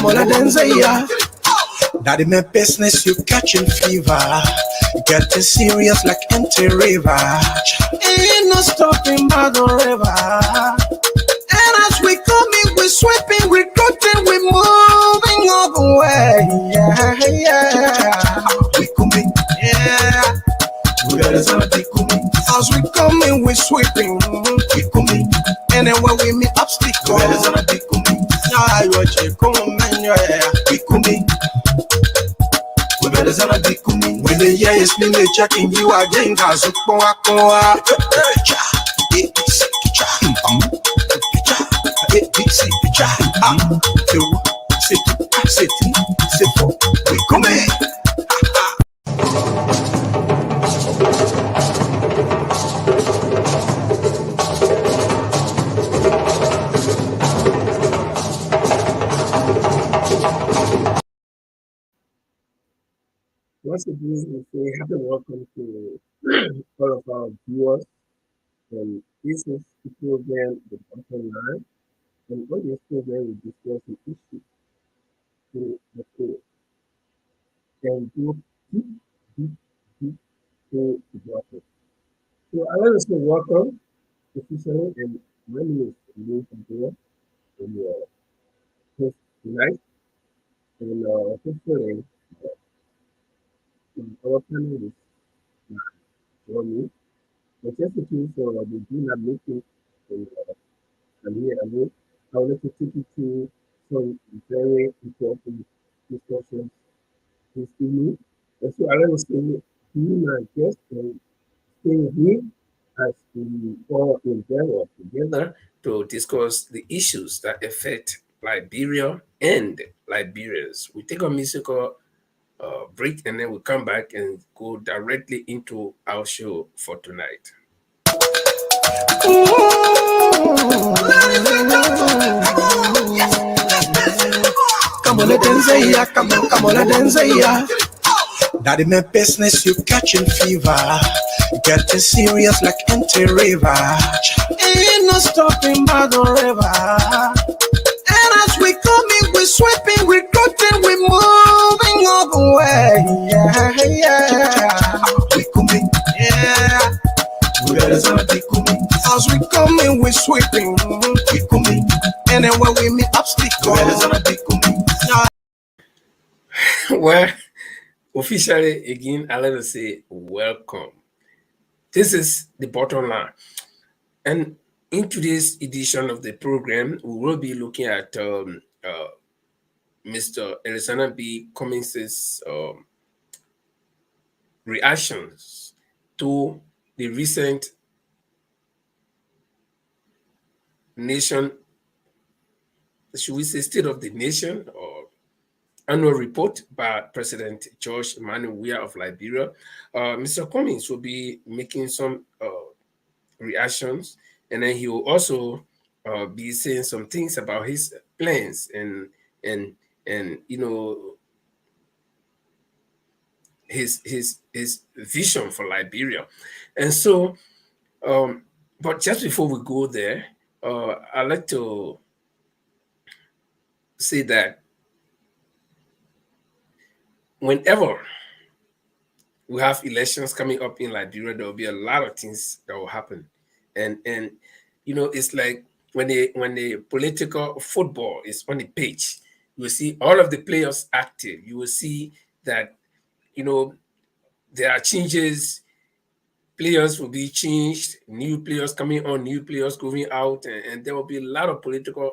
Come on, dance, yeah. That in my business, you catching fever. Getting serious like empty river. Ain't no stopping by the river. And as we coming, we sweeping, we cutting, we moving all the way. Yeah, yeah. We coming, yeah. We coming. As we coming, we sweeping, we coming. And then when we meet obstacles, we coming. Yeah, you coming, yeah. We coming. We better than a big coming. When the year is been checking you again, cause it's we coming. Once again, we say happy welcome to all of our viewers. And this is the program, The Bottom Line. And on this program, we discuss an issue to the core and go deep, deep, deep to the bottom. So I want to say welcome officially, and my name is Louis Abdullah, and your host tonight. And hopefully, our panel is join me. But just in case they do not make it, and I'm here alone, I would like to take you to some very important discussions this evening. And so I want to say to you, my guest, and stay with me as we all endeavor together to discuss the issues that affect Liberia and Liberians. We take a musical break, and then we come back and go directly into our show for tonight. Come on, dance, yeah. Come on, dance, yeah. That in my business, you catching fever. Getting serious like empty river. Ain't no stopping by the river. And as we coming, we sweeping, we cutting, we moving all the way. Yeah, yeah. We coming, yeah. We coming. As we coming, we sweeping, we coming. And then when we meet obstacles, we coming. Well, officially, again, I like to say welcome. This is The Bottom Line. And in today's edition of the program, we will be looking at Mr. Alexander B. Cummins's reactions to the recent nation, should we say State of the Nation or annual report by President George Emmanuel Weah of Liberia. Mr. Cummins will be making some reactions, and then he will also be saying some things about his plans and you know his vision for Liberia. And so but just before we go there, I'd like to say that whenever we have elections coming up in Liberia, there will be a lot of things that will happen. And you know, it's like when the political football is on the pitch, you will see all of the players active. You will see that, you know, there are changes. Players will be changed, new players coming on, new players going out, and there will be a lot of political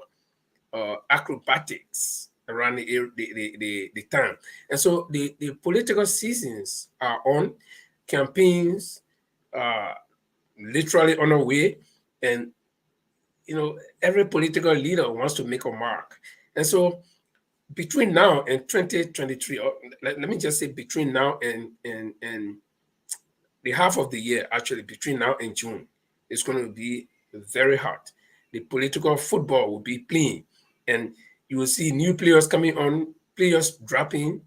acrobatics around the time. And so the political seasons are on, campaigns are literally on the way, and you know, every political leader wants to make a mark. And so between now and 2023, or let me just say between now and the half of the year, actually between now and June, it's going to be very hot. The political football will be playing, and you will see new players coming on, players dropping,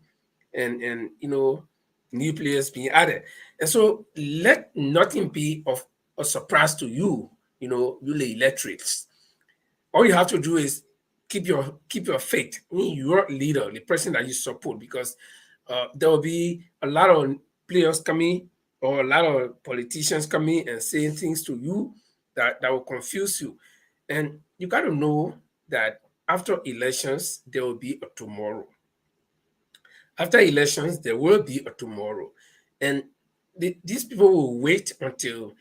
and you know, new players being added. And so let nothing be of a surprise to you, you know, you the electorates. All you have to do is keep your faith in your leader, the person that you support, because there will be a lot of players coming or a lot of politicians coming and saying things to you that will confuse you. And you got to know that after elections, there will be a tomorrow. After elections, there will be a tomorrow. And these people will wait until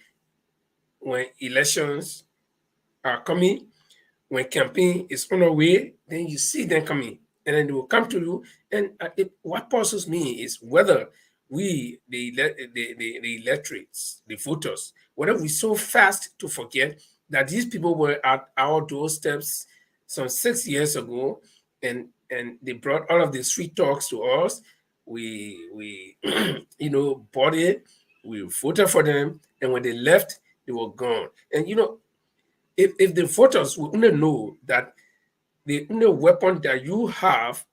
when elections are coming, when campaign is on the way, then you see them coming, and then they will come to you. And what puzzles me is whether we, the electorates, the voters, whether we so fast to forget that these people were at our doorsteps some 6 years ago, and they brought all of the sweet talks to us. We bought it, we voted for them, and when they left, they were gone. And if the voters would only know that the only weapon that you have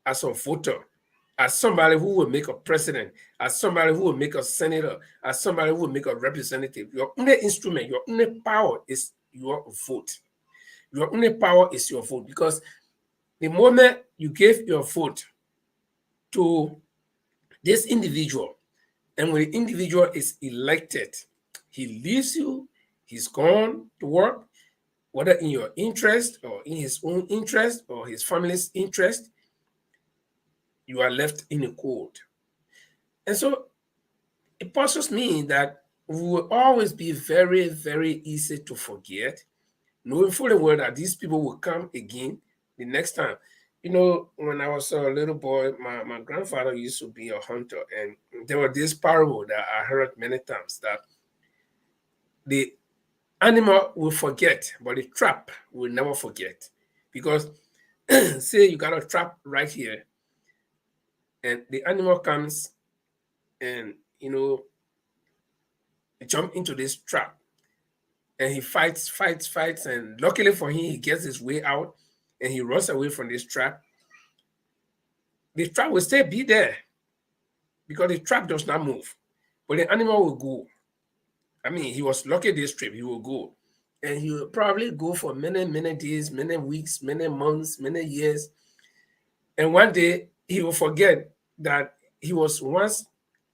as a voter, as somebody who will make a president, as somebody who will make a senator, as somebody who will make a representative, your only instrument, your only power is your vote. Your only power is your vote, because the moment you give your vote to this individual, and when the individual is elected, he leaves you, he's gone to work, whether in your interest or in his own interest or his family's interest, you are left in the cold. And so it puzzles me that we will always be very, very easy to forget, knowing fully well that these people will come again the next time. When I was a little boy, my grandfather used to be a hunter, and there was this parable that I heard many times, that the animal will forget, but the trap will never forget. Because say you got a trap right here, and the animal comes and jump into this trap, and he fights, and luckily for him, he gets his way out, and he runs away from this trap. The trap will still be there because the trap does not move, but the animal will go. I mean, he was lucky this trip, he will go. And he will probably go for many, many days, many weeks, many months, many years. And one day he will forget that he was once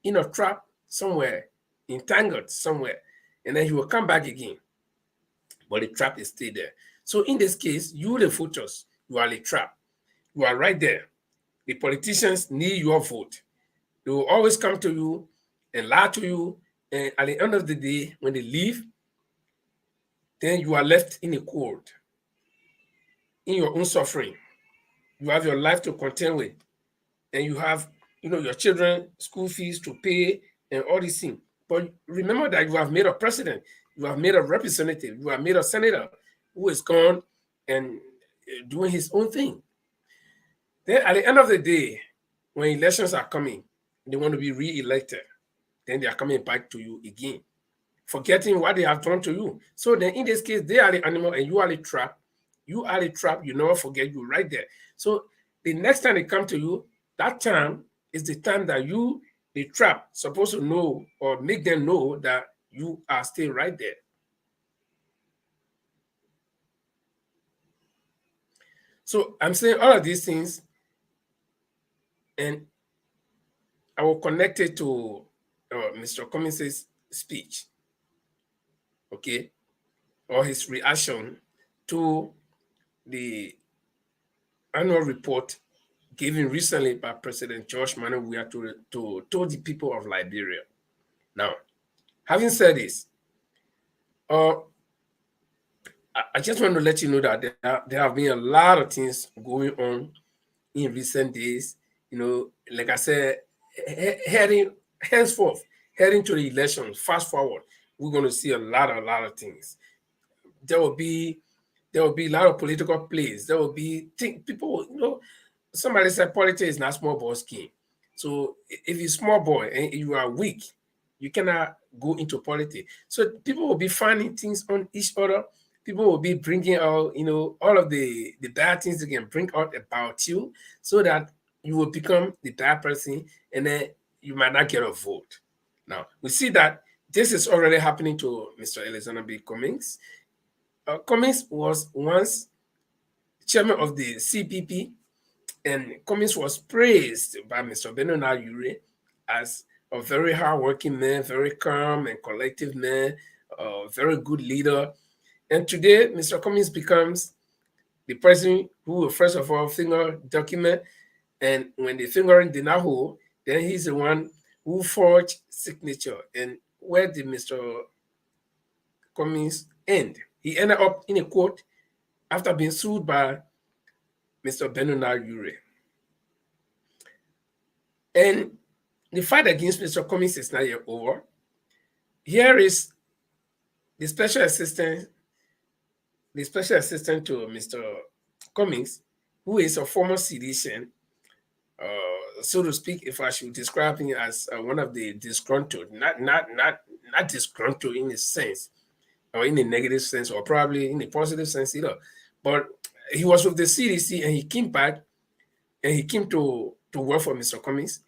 in a trap somewhere, entangled somewhere. And then he will come back again. But the trap is still there. So in this case, you, the voters, you are the trap. You are right there. The politicians need your vote. They will always come to you and lie to you. And at the end of the day, when they leave, then you are left in the cold, in your own suffering. You have your life to contend with, and you have, your children school fees to pay and all these things. But remember that you have made a president, you have made a representative, you have made a senator who is gone and doing his own thing. Then at the end of the day, when elections are coming, they want to be re-elected, then they are coming back to you again, forgetting what they have done to you. So then in this case, they are the animal and you are the trap. You are the trap. You never forget, you right there. So the next time they come to you, that time is the time that you, the trap, supposed to know or make them know that you are still right there. So I'm saying all of these things, and I will connect it to Mr. Cummins' speech, okay, or his reaction to the annual report given recently by President George Manuel Weah to the people of Liberia. Now, having said this, I just want to let you know that there have been a lot of things going on in recent days. Like I said, henceforth, heading to the elections, fast forward, we're going to see a lot of things. There will be a lot of political plays. There will be people, somebody said politics is not small boy scheme. So if you're small boy and you are weak, you cannot go into politics. So people will be finding things on each other. People will be bringing out, all of the bad things they can bring out about you, so that you will become the bad person, and then you might not get a vote. Now, we see that this is already happening to Mr. Alexander B. Cummings. Cummings was once chairman of the CPP, and Cummings was praised by Mr. Bernard Ure as a very hardworking man, very calm and collective man, a very good leader. And today, Mr. Cummings becomes the person who will first of all finger document, and when the fingering did not hold, then he's the one who forged signature. And where did Mr. Cummings end? He ended up in a court after being sued by Mr. Bernard Ure. And the fight against Mr. Cummings is not yet over. Here is the special assistant to Mr. Cummings, who is a former seditious, so to speak, if I should describe him as one of the disgruntled, not disgruntled in a sense, or in a negative sense, or probably in a positive sense either. But he was with the CDC and he came back and he came to work for Mr. Cummings,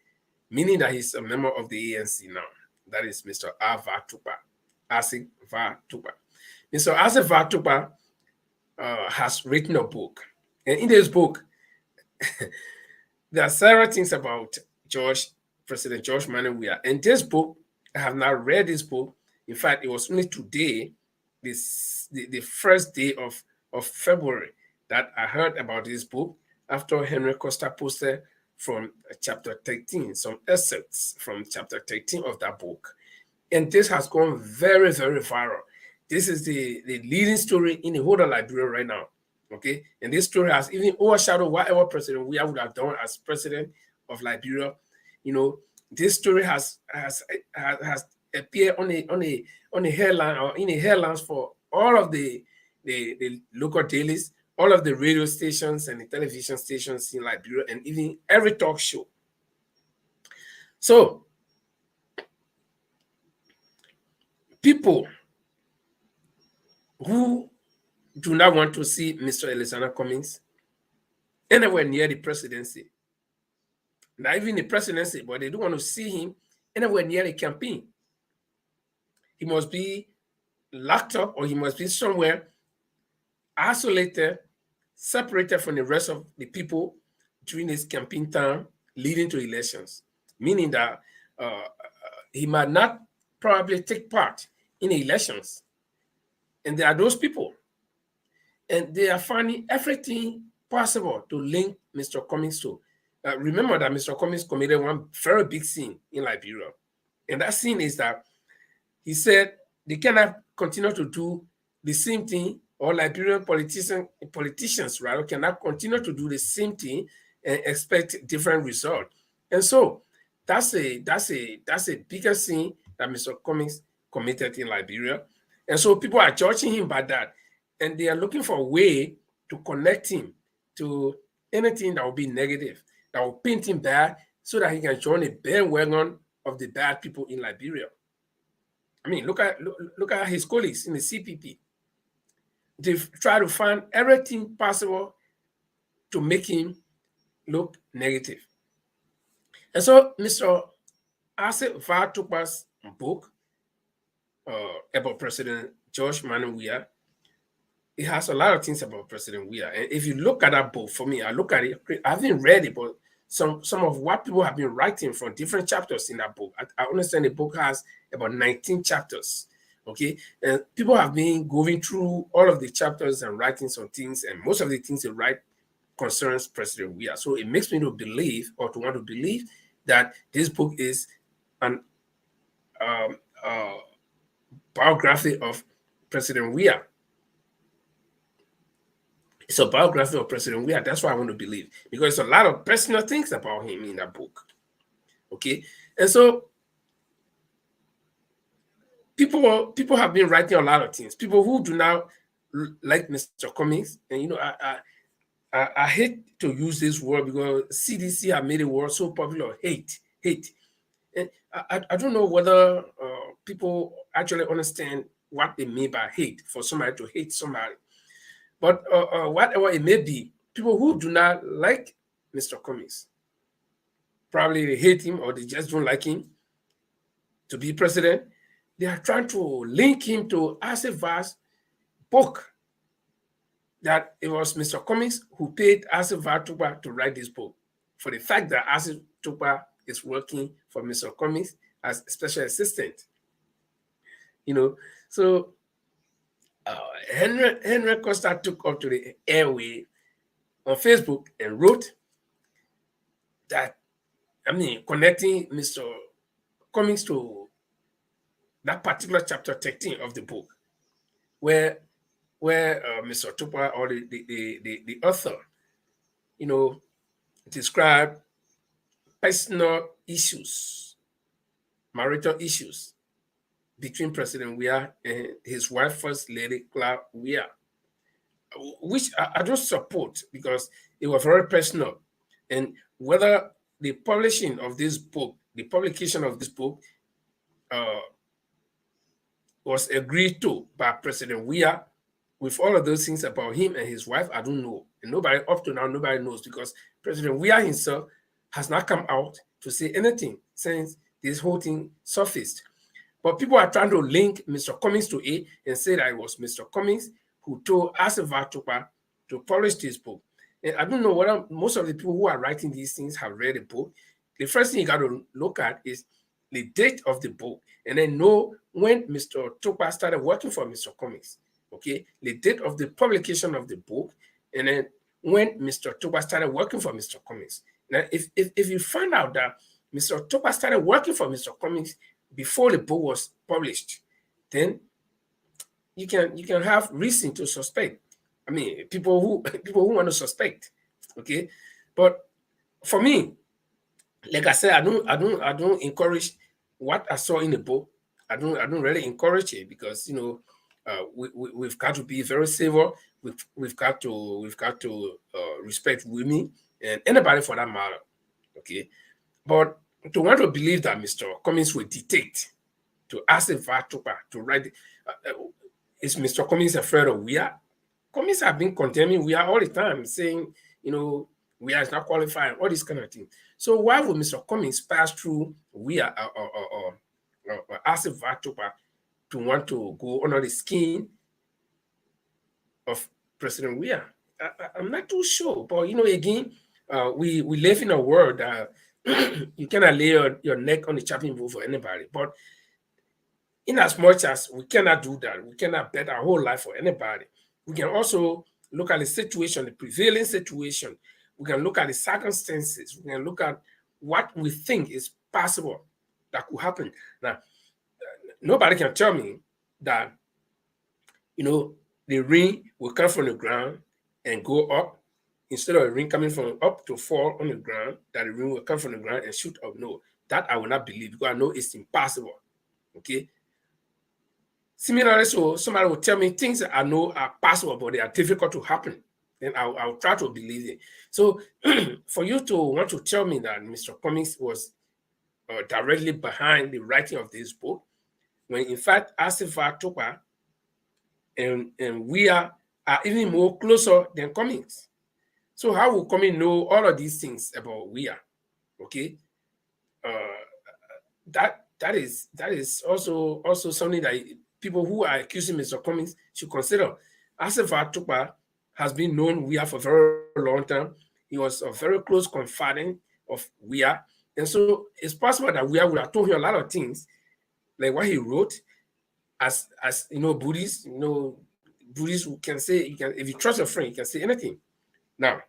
meaning that he's a member of the ANC now. That is Mr. Asik Vatupa. Mr. Asik Vatupa has written a book. And in this book, there are several things about President George Manneh Weah. And this book, I have not read this book. In fact, it was only today, the first day of February, that I heard about this book after Henry Costa posted from chapter 13, some excerpts from chapter 13 of that book. And this has gone very, very viral. This is the leading story in the whole of Liberia right now. Okay, and this story has even overshadowed whatever President Weah would have done as president of Liberia. You know, this story has appeared on a headline or in the headlines for all of the local dailies, all of the radio stations and the television stations in Liberia, and even every talk show. So people who do not want to see Mr. Alexander Cummings anywhere near the presidency, not even the presidency, but they don't want to see him anywhere near the campaign. He must be locked up, or he must be somewhere isolated, separated from the rest of the people during his campaign time leading to elections, meaning that he might not probably take part in the elections. And there are those people, and they are finding everything possible to link Mr. Cummings to. Remember that Mr. Cummings committed one very big sin in Liberia. And that sin is that he said they cannot continue to do the same thing, or Liberian politicians rather cannot continue to do the same thing and expect different results. And so that's a bigger sin that Mr. Cummings committed in Liberia. And so people are judging him by that. And they are looking for a way to connect him to anything that will be negative, that will paint him bad, so that he can join the bandwagon of the bad people in Liberia. I mean, look at his colleagues in the CPP. They try to find everything possible to make him look negative. And so Mr. Asik Vatupa's book about President George Manneh Weah, it has a lot of things about President Weah. And if you look at that book, for me, I look at it, I haven't read it, but some of what people have been writing from different chapters in that book. I understand the book has about 19 chapters, okay? And people have been going through all of the chapters and writing some things, and most of the things they write concerns President Weah. So it makes me to believe, or to want to believe, that this book is an biography of President Weah. It's a biography of President Weah. That's what I want to believe, because there's a lot of personal things about him in that book. Okay, and so people have been writing a lot of things. People who do not like Mr. Cummings, and you know, I hate to use this word because CDC have made a word so popular. Hate. And I don't know whether people actually understand what they mean by hate, for somebody to hate somebody. But whatever it may be, people who do not like Mr. Cummings, probably they hate him or they just don't like him to be president, they are trying to link him to Asik Vah's book. that it was Mr. Cummings who paid Asif Tupa to write this book, for the fact that Asif Tupa is working for Mr. Cummings as a special assistant. So Henry Costa took up to the airway on Facebook and wrote that, connecting Mr. Cummings to that particular chapter 13 of the book, where Mr. Tupa, or the author, described personal issues, marital issues between President Weah and his wife, First Lady Clara Weah, which I don't support, because it was very personal. And whether the publication of this book was agreed to by President Weah, with all of those things about him and his wife, I don't know. And nobody, up to now, nobody knows, because President Weah himself has not come out to say anything since this whole thing surfaced. But people are trying to link Mr. Cummings to it and say that it was Mr. Cummings who told Asif Tupa to publish this book. And I don't know whether most of the people who are writing these things have read the book. The first thing you got to look at is the date of the book, and then know when Mr. Tupa started working for Mr. Cummings. Okay, the date of the publication of the book, and then when Mr. Tupa started working for Mr. Cummings. Now, if you find out that Mr. Tupa started working for Mr. Cummings before the book was published, then you can have reason to suspect. People who want to suspect. Okay, but for me, like I said, I don't encourage what I saw in the book. I don't really encourage it, because we've got to be very civil. We've got to respect women and anybody for that matter. Okay, but to want to believe that Mr. Cummings will dictate to Asif Tupa to write, is Mr. Cummings afraid of Weah? Cummings have been condemning Weah all the time, saying Weah is not qualified, all this kind of thing. So why would Mr. Cummings pass through Weah or Asif Tupa to want to go under the skin of President Weah? I'm not too sure, but again, we live in a world that you cannot lay your neck on the chopping block for anybody. But in as much as we cannot do that, we cannot bet our whole life for anybody. We can also look at the situation, the prevailing situation. We can look at the circumstances. We can look at what we think is possible that could happen. Now, nobody can tell me that, the rain will come from the ground and go up, instead of the rain coming from up to fall on the ground, that the rain will come from the ground and shoot up. No, that I will not believe, because I know it's impossible. Okay. Similarly, so somebody will tell me things that I know are possible, but they are difficult to happen. Then I'll try to believe it. So for you to want to tell me that Mr. Cummings was directly behind the writing of this book, when in fact Asif Tupa and Weah are even more closer than Cummings. So how will Cummings know all of these things about Weah? Okay, that is also something that people who are accusing Mr. Cummings should consider. Asif Tupa has been known Weah for a very long time. He was a very close confidant of Weah, and so it's possible that Weah would have told him a lot of things, like what he wrote. As Buddhists, Buddhists can say, if you trust a friend, you can say anything. Now,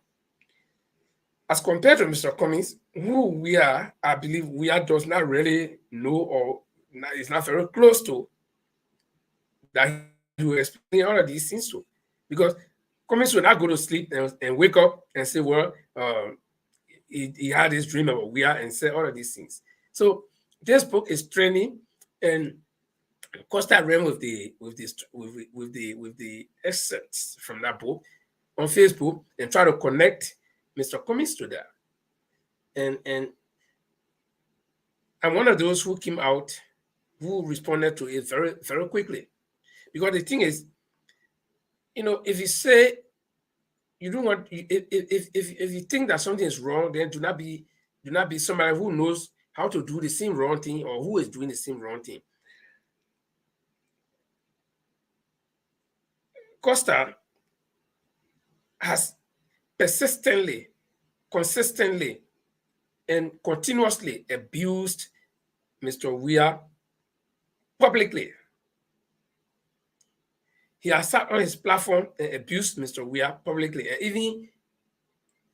as compared to Mr. Cummings, who Weah, I believe Weah does not really know, or is not very close to, that he will explain all of these things to. Because Cummings will not go to sleep and wake up and say, well, he had this dream about Weah and say all of these things. So this book is training, and Costa ran with the excerpts from that book on Facebook and try to connect Mr. Cummings to that. And I'm one of those who came out, who responded to it very, very quickly. Because the thing is, if you say you don't want, if you think that something is wrong, then do not be somebody who knows how to do the same wrong thing, or who is doing the same wrong thing. Costa has persistently, consistently, and continuously abused Mr. Weah publicly. He has sat on his platform and abused Mr. Weah publicly, and even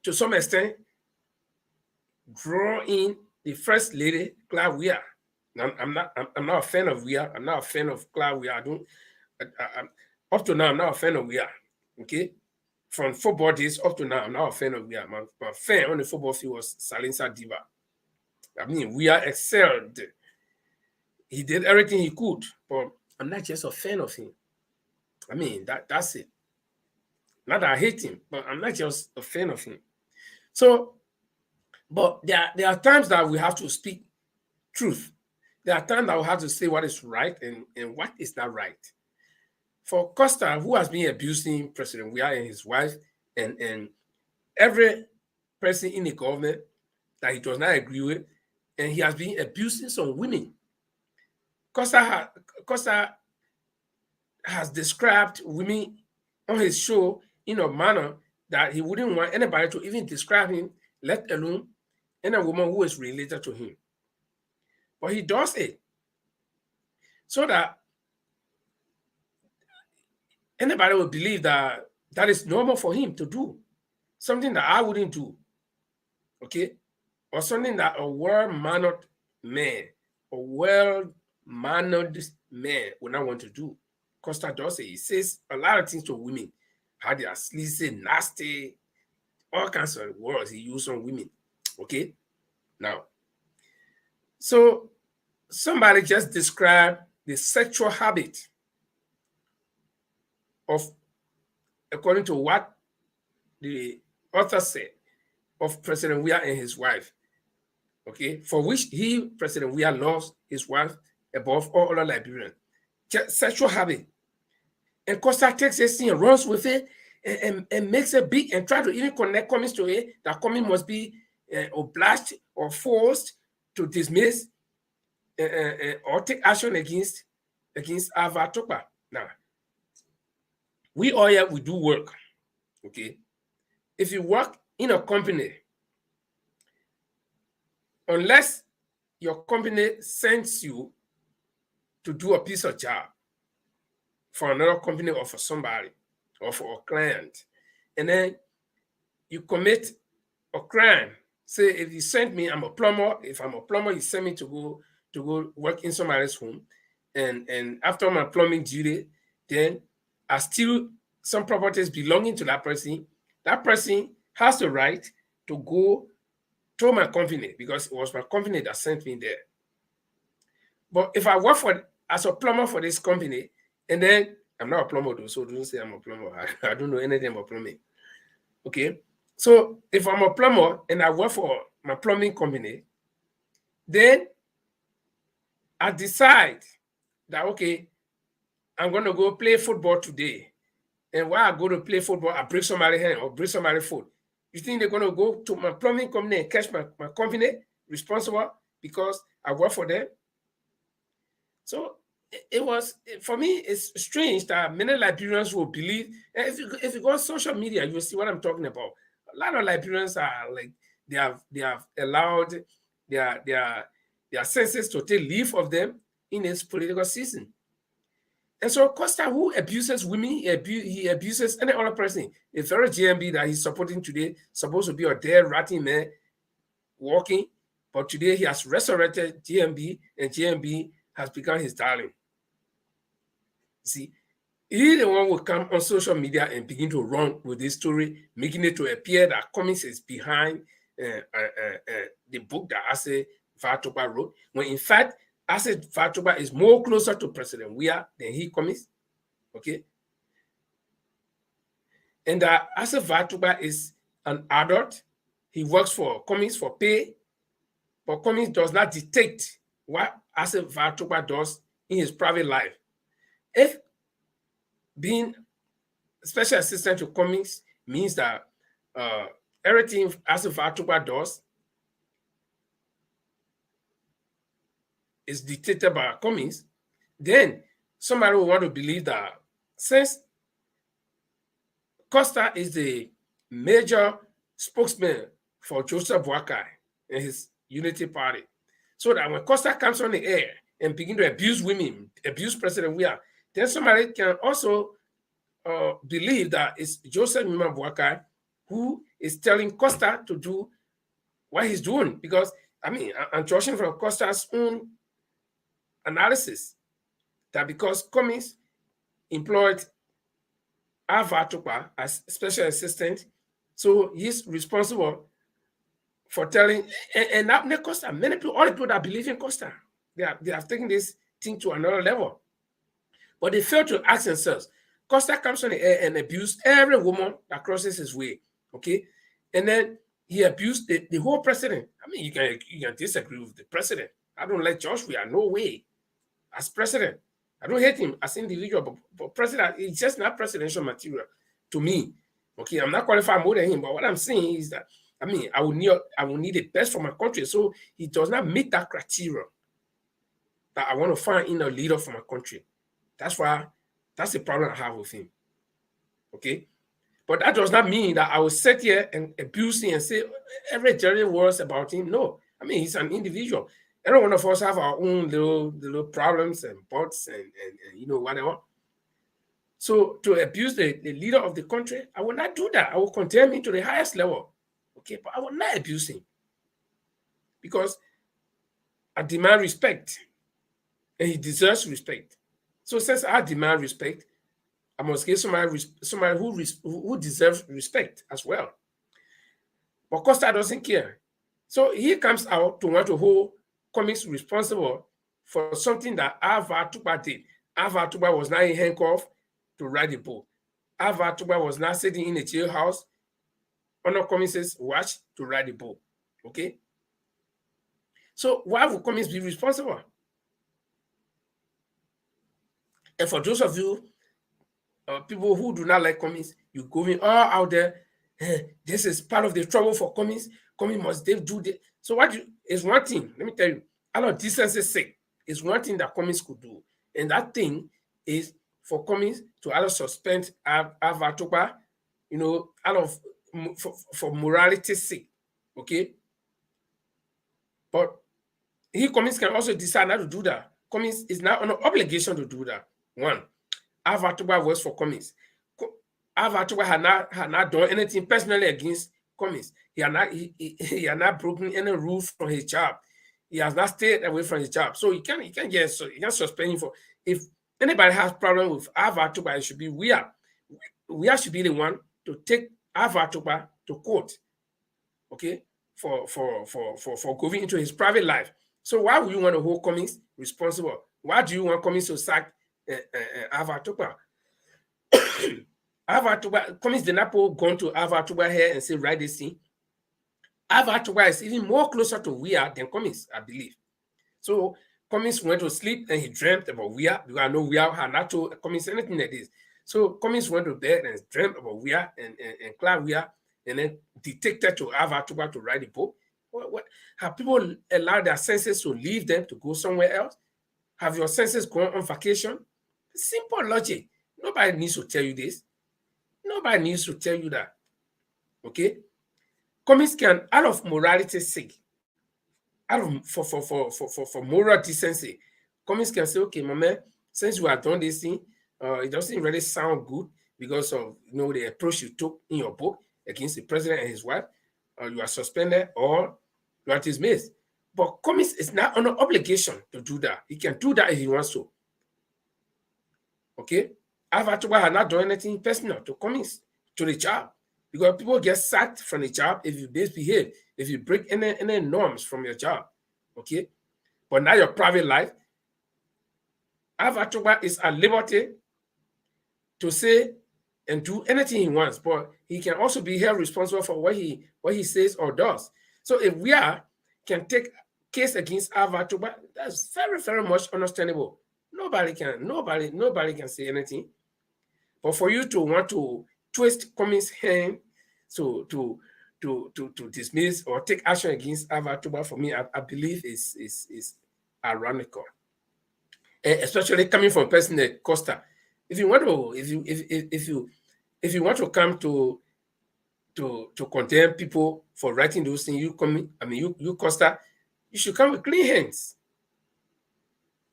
to some extent draw in the First Lady, Claire Weah. I'm not a fan of Weah. I'm not a fan of Claire Weah. Up to now, I'm not a fan of Weah. Okay? From football days up to now, I'm not a fan of Weah. My fan on the football field was Salinsa Diva. I mean, Weah excelled. He did everything he could, but I'm not just a fan of him. I mean, that's it. Not that I hate him, but I'm not just a fan of him. So, but there are times that we have to speak truth. There are times that we have to say what is right and what is not right. For Costa, who has been abusing President Weah and his wife and every person in the government that he does not agree with, and he has been abusing some women. Costa has described women on his show in a manner that he wouldn't want anybody to even describe him, let alone any woman who is related to him. But he does it so that anybody will believe that that is normal for him to do, something that I wouldn't do, okay? Or something that a well-mannered man, would not want to do. Costa does it. He says a lot of things to women, how they are sleazy, nasty, all kinds of words he uses on women, okay? Now, so somebody just described the sexual habit of, according to what the author said, of President Weah and his wife, okay, for which President Weah, loves his wife above all other Liberians. Sexual habit. And Costa takes this thing and runs with it and makes it big and try to even connect Cummings to it, that Cummings must be obliged or forced to dismiss or take action against Alva Tokpa. Now, we all here, we do work, okay? If you work in a company, unless your company sends you to do a piece of job for another company or for somebody or for a client, and then you commit a crime. Say, if you send me, I'm a plumber. If I'm a plumber, you send me to go work in somebody's home, and after my plumbing duty, then I steal some properties belonging to that person. That person has the right to go to my company because it was my company that sent me there. But if I work as a plumber for this company, and then I'm not a plumber though, so don't say I'm a plumber. I don't know anything about plumbing. Okay. So if I'm a plumber and I work for my plumbing company, then I decide that, okay, I'm going to go play football today. And while I go to play football, I break somebody's hand or break somebody's foot. You think they're going to go to my plumbing company and catch my company responsible because I work for them? So it was, for me, it's strange that many Liberians will believe. If you go on social media, you will see what I'm talking about. A lot of Liberians are like, they have allowed their senses to take leave of them in this political season. And so Costa, who abuses women, he abuses any other person. A very GMB that he's supporting today, supposed to be a dead, ratting man walking, but today he has resurrected GMB, and GMB has become his darling. See, he the one will come on social media and begin to run with this story, making it to appear that Cummings is behind the book that Ase Vatoba wrote, when in fact, Ase Vatoba is more closer to President Weah than he Cummings, okay? And that Ase Vatoba is an adult. He works for Cummings for pay, but Cummings does not dictate what Ase Vatoba does in his private life. If being special assistant to Cummings means that everything Ase Vatoba does is dictated by Cummings, then somebody will want to believe that since Costa is the major spokesman for Joseph Boakai and his Unity Party. So that when Costa comes on the air and begin to abuse women, abuse President Weah, then somebody can also believe that it's Joseph Boakai who is telling Costa to do what he's doing. Because, I mean, I'm judging from Costa's own analysis that because Cummings employed Alva Tukpa as special assistant, so he's responsible for telling, and that Costa, many people, all the people that believe in Costa, they have taken this thing to another level. But they fail to ask themselves. Costa comes on the air and abused every woman that crosses his way, okay? And then he abused the whole president. I mean, you can disagree with the president. I don't like Josh Weah, no way. As president, I don't hate him as individual, but president, he's just not presidential material to me. Okay, I'm not qualified more than him, but what I'm saying is that, I mean, I will need the best for my country. So he does not meet that criteria that I want to find in a leader for my country. That's the problem I have with him. Okay, but that does not mean that I will sit here and abuse him and say every dirty words about him. No, I mean, he's an individual. Every one of us have our own little problems and thoughts and you know, whatever. So to abuse the leader of the country, I will not do that. I will condemn him to the highest level. Okay, but I will not abuse him because I demand respect and he deserves respect. So since I demand respect, I must give somebody who deserves respect as well. But Costa doesn't care. So he comes out to want to hold Cummings responsible for something that Alva Tukpa did. Alva Tukpa was not in handcuffs to ride the boat. Alva Tukpa was not sitting in a jailhouse under Cummings' watch to ride the boat. Okay? So why would Cummings be responsible? And for those of you, people who do not like Cummings, you going all out there, this is part of the trouble for Cummings. Cummings must do this. So is one thing, let me tell you, out of decency's sake, is one thing that Cummings could do. And that thing is for Cummings to either suspend Alva Tukpa, you know, for morality's sake. Okay? But Cummings can also decide not to do that. Cummings is not under obligation to do that. One, Alva Tukpa works for Cummings. Alva Tukpa had not done anything personally against Cummings. He had not broken any rule from his job. He has not stayed away from his job. So you can't suspend him for. If anybody has problem with Alva Tukpa, it should be Weah. Weah should be the one to take Alva Tukpa to court. Okay, for going into his private life. So why would you want to hold Cummings responsible? Why do you want Cummings to sack Alva Tukpa? Alva Tukpa, Cummings did not go to Alva Tukpa here and say, write this thing. Alva Tukpa is even more closer to Weah than Cummings, I believe. So Cummings went to sleep and he dreamt about Weah, because I know Weah had not told Cummings anything like this. So Cummings went to bed and dreamt about Weah and Clark Weah, and then dictated to Alva Tukpa to write a book. What have people allowed their senses to leave them to go somewhere else? Have your senses gone on vacation? Simple logic. Nobody needs to tell you this. Nobody needs to tell you that. Okay? Cummings can, out of morality's sake, for moral decency, Cummings can say, okay, my man, since you have done this thing, it doesn't really sound good because of the approach you took in your book against the president and his wife. You are suspended or you are dismissed. But Cummings is not under obligation to do that. He can do that if he wants to. Okay? Alva Tukpa had not done anything personal to Cummings, to the job. Because people get sacked from the job if you misbehave, if you break any norms from your job. Okay? But now your private life, Alva Tukpa is at liberty to say and do anything he wants, but he can also be held responsible for what he says or does. So if we can take case against Alva Tukpa, that's very, very much understandable. Nobody can say anything. But for you to want to twist Cummings' hand to dismiss or take action against Alva Tukpa, for me, I believe is ironical. Especially coming from a person like Costa. If you want to come to to condemn people for writing those things. You Costa, you should come with clean hands.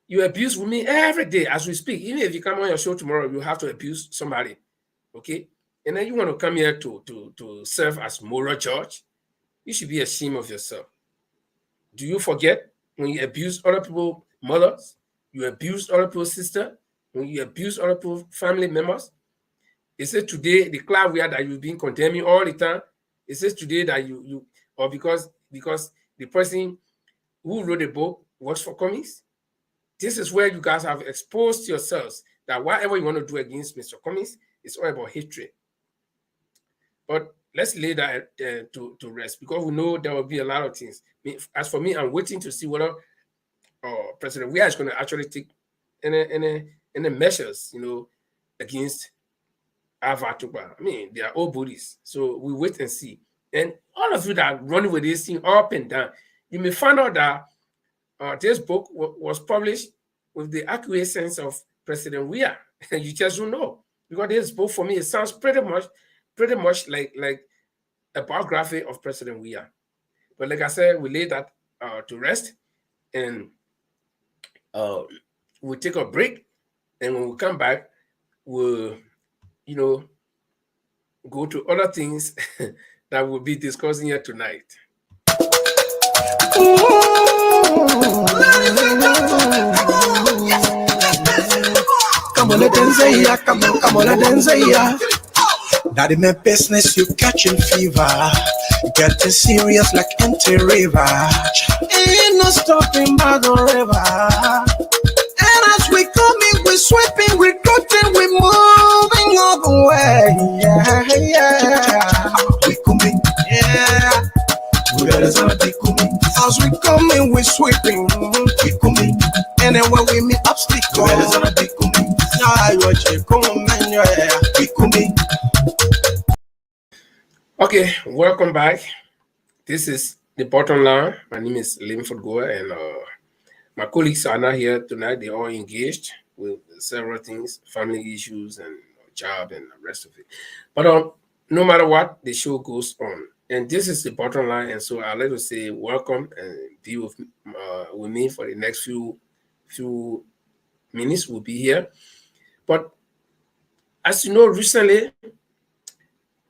You abuse women every day as we speak. Even if you come on your show tomorrow, you have to abuse somebody. Okay? And then you want to come here to serve as moral judge. You should be ashamed of yourself. Do you forget when you abuse other people's mothers? You abuse other people's sisters? When you abuse other people's family members? Is it today the cloud where that you've been condemning all the time? Is it today that you or because the person who wrote the book works for Cummings? This is where you guys have exposed yourselves that whatever you want to do against Mr. Cummings is all about hatred. But let's lay that to rest, because we know there will be a lot of things. As for me, I'm waiting to see whether President Weah is going to actually take any measures, against Avatuba. I mean, they are all bodies. So we wait and see. And all of you that are running with this thing up and down, you may find out that this book was published with the acquiescence of President Weah. You just don't know. Because this book, for me, it sounds pretty much like a biography of President Weah. But like I said, we lay that to rest, and we'll take a break. And when we come back, we'll, go to other things that we'll be discussing here tonight. Come on, let them say ya. Come on, let them say ya. That in my business, you catching fever. Getting serious like empty river. Ain't no stopping by the river. And as we coming, we sweeping, we cutting, we moving all the way. Yeah. We coming, yeah. We coming. As we coming, we sweeping, we coming. And then when we meet obstacles, we coming. We coming. Okay, welcome back. This is the bottom line. My name is Linford Goa, and my colleagues are not here tonight. They're all engaged with several things, family issues and job and the rest of it. But no matter what, the show goes on. And this is the bottom line. And so I'd like to say welcome and be with me for the next few minutes. We'll be here. But as you know, recently,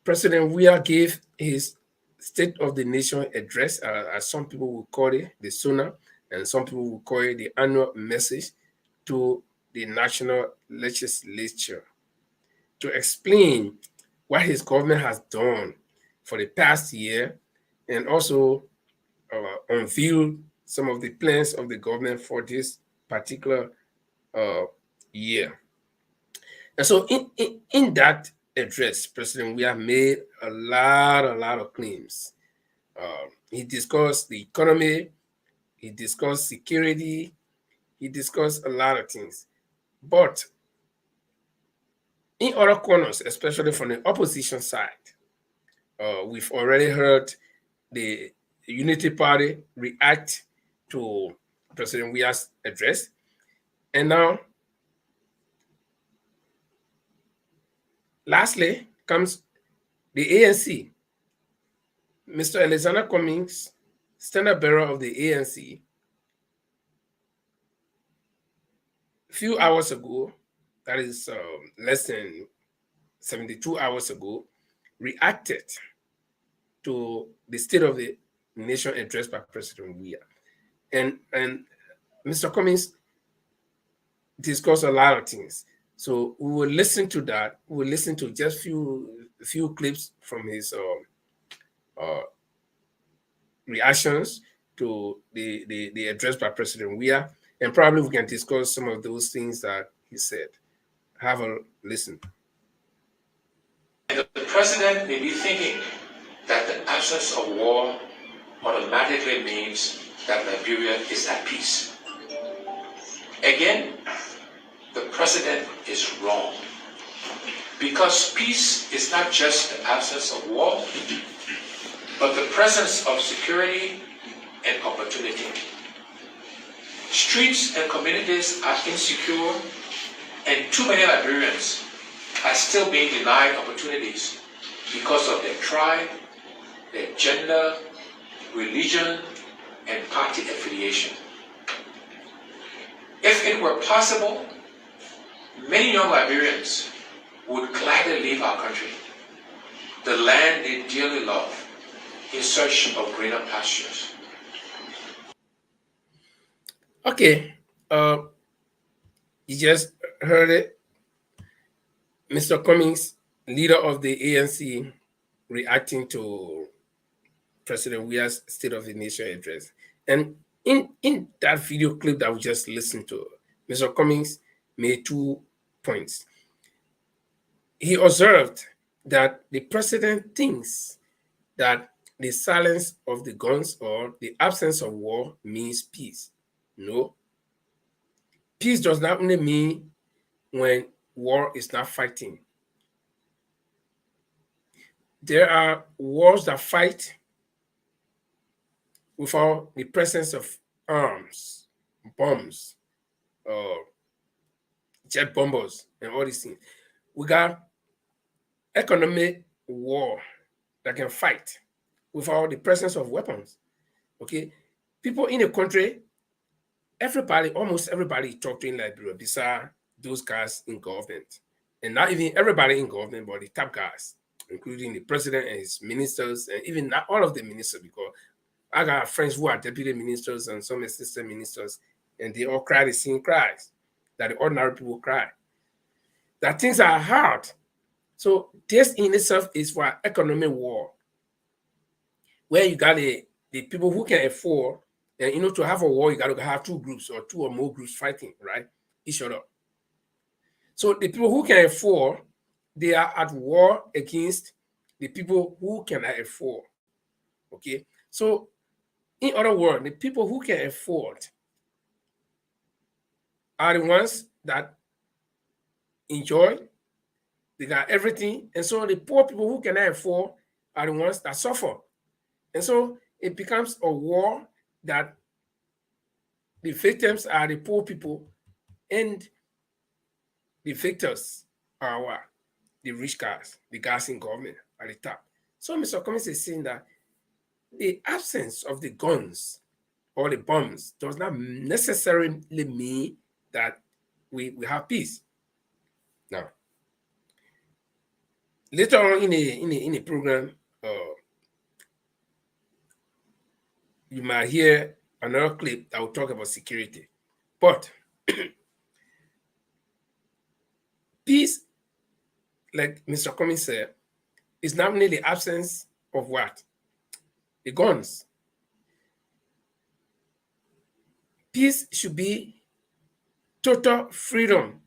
President Weah gave his State of the Nation address, as some people will call it, the SONA, and some people will call it the annual message to the National Legislature to explain what his government has done for the past year, and also unveil some of the plans of the government for this particular year. And so in that address, President Weah made a lot of claims. He discussed the economy, he discussed security, he discussed a lot of things. But in other corners, especially from the opposition side, we've already heard the Unity Party react to President Weah's address. And now, lastly, comes the ANC. Mr. Alexander Cummings, standard bearer of the ANC, a few hours ago, that is less than 72 hours ago, reacted to the State of the Nation address by President Weah. And Mr. Cummings discussed a lot of things. So we will listen to that. We'll listen to just few clips from his reactions to the address by President Weah, and probably we can discuss some of those things that he said. Have a listen. The president may be thinking that the absence of war automatically means that Liberia is at peace. Again, the president is wrong, because peace is not just the absence of war, but the presence of security and opportunity. Streets and communities are insecure, and too many Liberians are still being denied opportunities because of their tribe, their gender, religion, and party affiliation. If it were possible, many young Liberians would gladly leave our country, the land they dearly love, in search of greener pastures. Okay, you just heard it. Mr. Cummings, leader of the ANC, reacting to President Weah's State of the Nation address. And in that video clip that we just listened to, Mr. Cummings made 2 points. He observed that the president thinks that the silence of the guns or the absence of war means peace. No. Peace does not only mean when war is not fighting. There are wars that fight without the presence of arms, bombs, jet bombers, and all these things. We got economic war that can fight without the presence of weapons. Okay, people in a country, everybody, almost everybody talk to in Liberia, besides those guys in government, and not even everybody in government, but the top guys, including the president and his ministers, and even not all of the ministers, because I got friends who are deputy ministers and some assistant ministers, and they all cry the same cries that the ordinary people cry. That things are hard. So this in itself is for economic war, where you got the people who can afford, and to have a war, you got to have 2 groups or 2 or more groups fighting, right? Each other. So the people who can afford, they are at war against the people who cannot afford. Okay. So in other words, the people who can afford are the ones that enjoy, they got everything. And so the poor people who cannot afford are the ones that suffer. And so it becomes a war that the victims are the poor people and the victors are what? The rich guys, the guys in government at the top. So Mr. Cummings is saying that the absence of the guns or the bombs does not necessarily mean that we have peace. Now, later on in a program, you might hear another clip that will talk about security. But peace, like Mr. Cummings said, is not only the absence of what? The guns. Peace should be total freedom,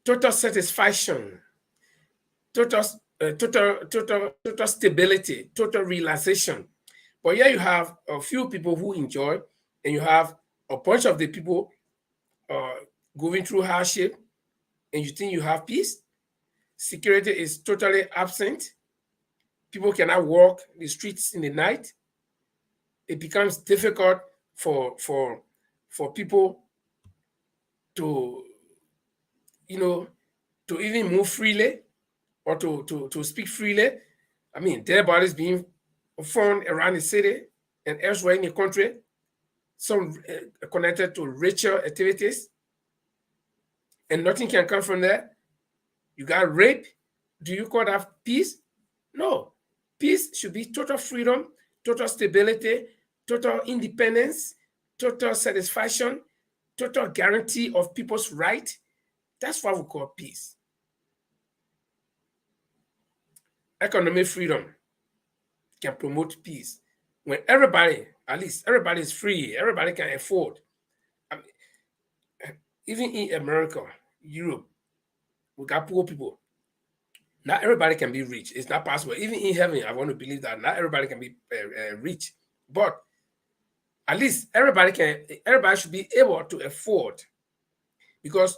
total satisfaction, total stability, total realization. But here you have a few people who enjoy, and you have a bunch of the people going through hardship, and you think you have peace. Security is totally absent. People cannot walk the streets in the night. It becomes difficult for people to to even move freely or to speak freely. I mean, dead bodies being found around the city and elsewhere in the country, some connected to ritual activities, and nothing can come from there. You got rape. Do you call that peace? No. Peace should be total freedom, total stability, total independence, total satisfaction, total guarantee of people's right. That's what we call peace. Economic freedom can promote peace. When everybody, at least everybody is free, everybody can afford. I mean, even in America, Europe, we got poor people. Not everybody can be rich. It's not possible. Even in heaven, I want to believe that not everybody can be rich. But at least everybody should be able to afford, because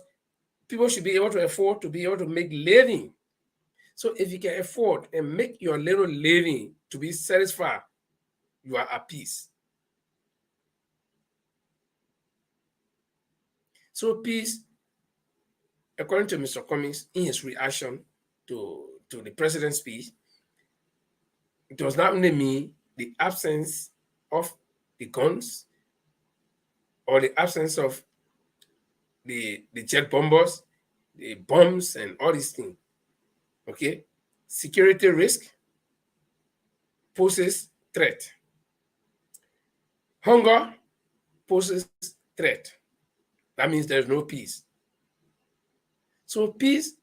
people should be able to afford to be able to make living. So if you can afford and make your little living to be satisfied, you are at peace. So peace, according to Mr. Cummings, in his reaction to to the president's speech, it does not only mean the absence of the guns or the absence of the jet bombers, the bombs, and all these things. Okay, security risk poses threat. Hunger poses threat. That means there's no peace. So peace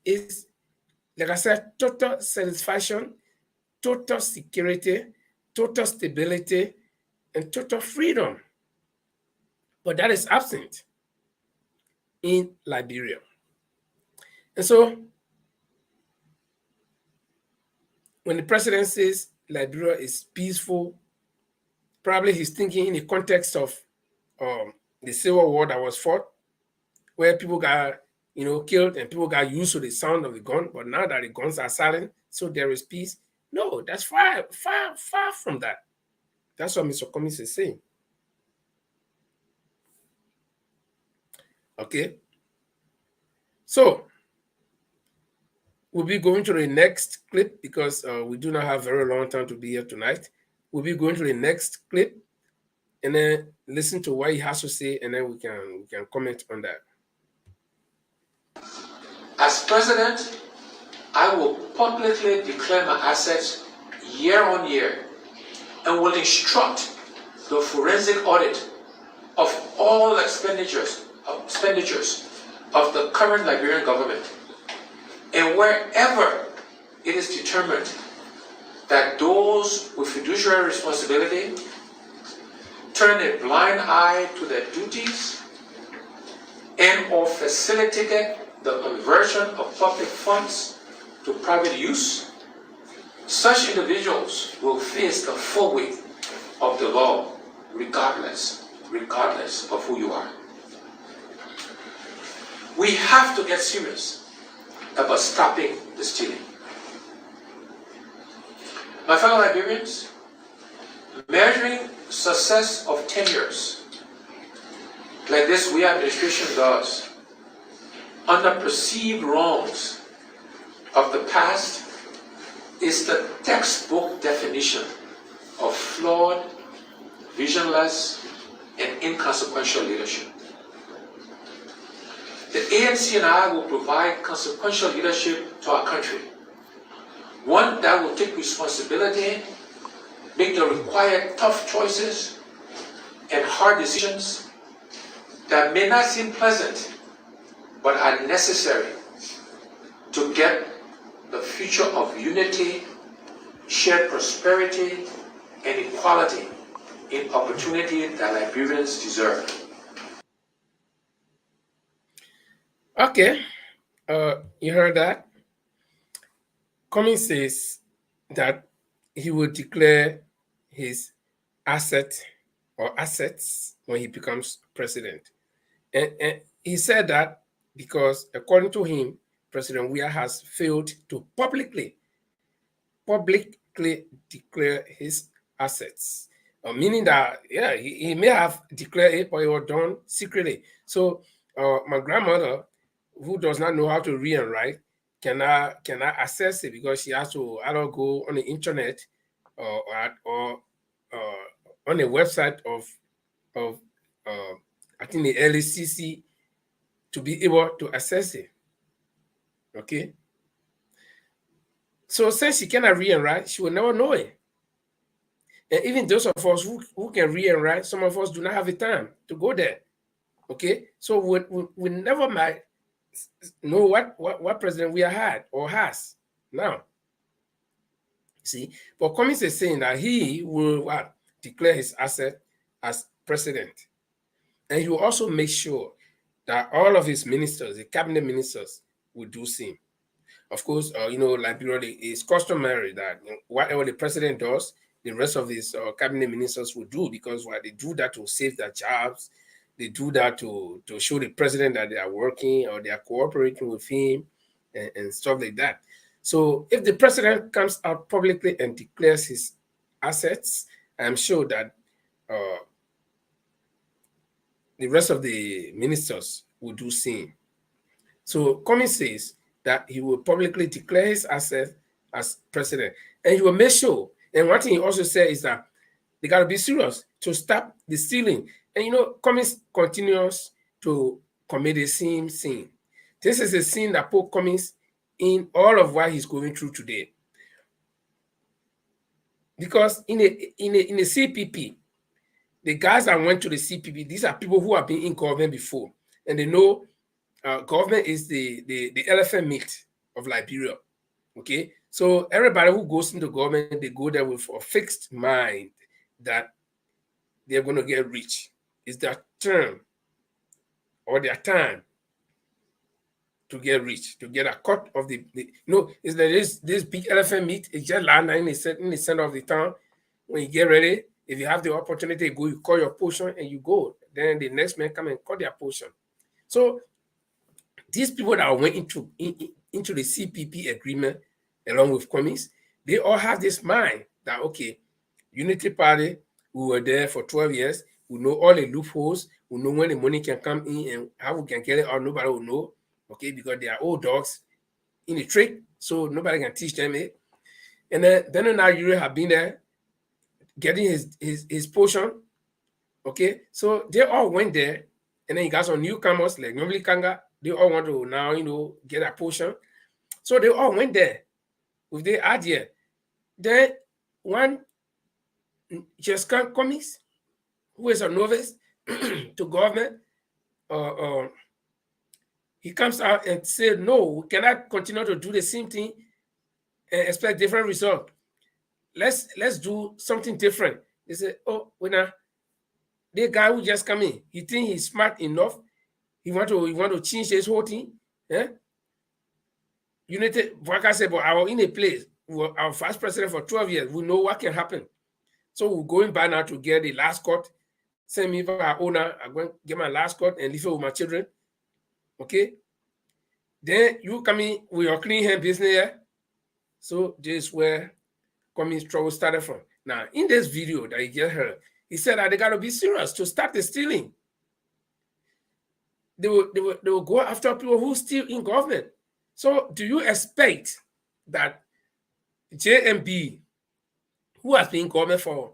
is, like I said, total satisfaction, total security, total stability, and total freedom. But that is absent in Liberia. And so when the president says Liberia is peaceful, probably he's thinking in the context of the Civil War that was fought, where people got killed and people got used to the sound of the gun. But now that the guns are silent, so there is peace. No, that's far, far, far from that. That's what Mr. Cummings is saying. Okay. So we'll be going to the next clip because we do not have very long time to be here tonight. We'll be going to the next clip and then listen to what he has to say, and then we can comment on that. As president, I will publicly declare my assets year on year and will instruct the forensic audit of all expenditures of the current Liberian government. And wherever it is determined that those with fiduciary responsibility turn a blind eye to their duties and or facilitated the conversion of public funds to private use, such individuals will face the full weight of the law regardless of who you are. We have to get serious about stopping the stealing. My fellow Liberians, measuring success of tenures like this we administration does under perceived wrongs of the past is the textbook definition of flawed, visionless, and inconsequential leadership. The ANC and I will provide consequential leadership to our country, one that will take responsibility, make the required tough choices and hard decisions that may not seem pleasant, but are necessary to get the future of unity, shared prosperity, and equality in opportunity that Liberians deserve. Okay, you heard that? Cummings says that he will declare his assets when he becomes president. And he said that because, according to him, President Weah has failed to publicly declare his assets. Meaning that, yeah, he may have declared it, but it was done secretly. So my grandmother, who does not know how to read and write, cannot access it because she has to either go on the internet or on the website of I think the LCC to be able to access it. Okay. So since she cannot read and write, she will never know it. And even those of us who can read and write, some of us do not have the time to go there. Okay. So we never might know what President Weah had or has now. See, but Cummings is saying that he will declare his asset as president. And he will also make sure that all of his ministers, the cabinet ministers, will do same. Of course, Liberia is customary that whatever the president does, the rest of his cabinet ministers will do, because they do that to save their jobs. They do that to show the president that they are working or they are cooperating with him and stuff like that. So if the president comes out publicly and declares his assets, I'm sure that the rest of the ministers will do same. So Cummings says that he will publicly declare his assets as president. And he will make sure. And one thing he also said is that they got to be serious to stop the stealing. And Cummings continues to commit the same sin. This is a sin that put Cummings in all of what he's going through today. Because in a CPP, the guys that went to the CPP, these are people who have been in government before, and they know government is the elephant meat of Liberia. Okay, so everybody who goes into government, they go there with a fixed mind that they're going to get rich. It's their term or their time to get rich, to get a cut of is that this big elephant meat is just lying in the center of the town. When you get ready, if you have the opportunity to go, you call your portion and you go. Then the next man come and cut their portion. So these people that went into the CPP agreement along with Cummings, they all have this mind that, okay, Unity Party, we were there for 12 years. We know all the loopholes. We know when the money can come in and how we can get it, or nobody will know. Okay, because they are old dogs in the trick, so nobody can teach them it. And then Nigeria have been there getting his portion. Okay, so they all went there, and then you got some newcomers like Normally Kanga. They all want to now, get a portion. So they all went there with their idea. Then one just Cummings, who is a novice to government, he comes out and said, no, we cannot continue to do the same thing and expect different result. Let's do something different. They said, oh, the guy who just come in, he think he's smart enough. He want to change his whole thing. Yeah? Unity, like I said, but I was in a place, our vice president for 12 years, we know what can happen. So we're going by now to get the last cut. Send me for our owner, I'm going to get my last cut and leave it with my children. Okay? Then you come in with your clean hand business here. So this is where Cummings' trouble started from. Now, in this video that you just heard, he said that they got to be serious to stop the stealing. They will go after people who steal in government. So do you expect that JMB, who has been in government for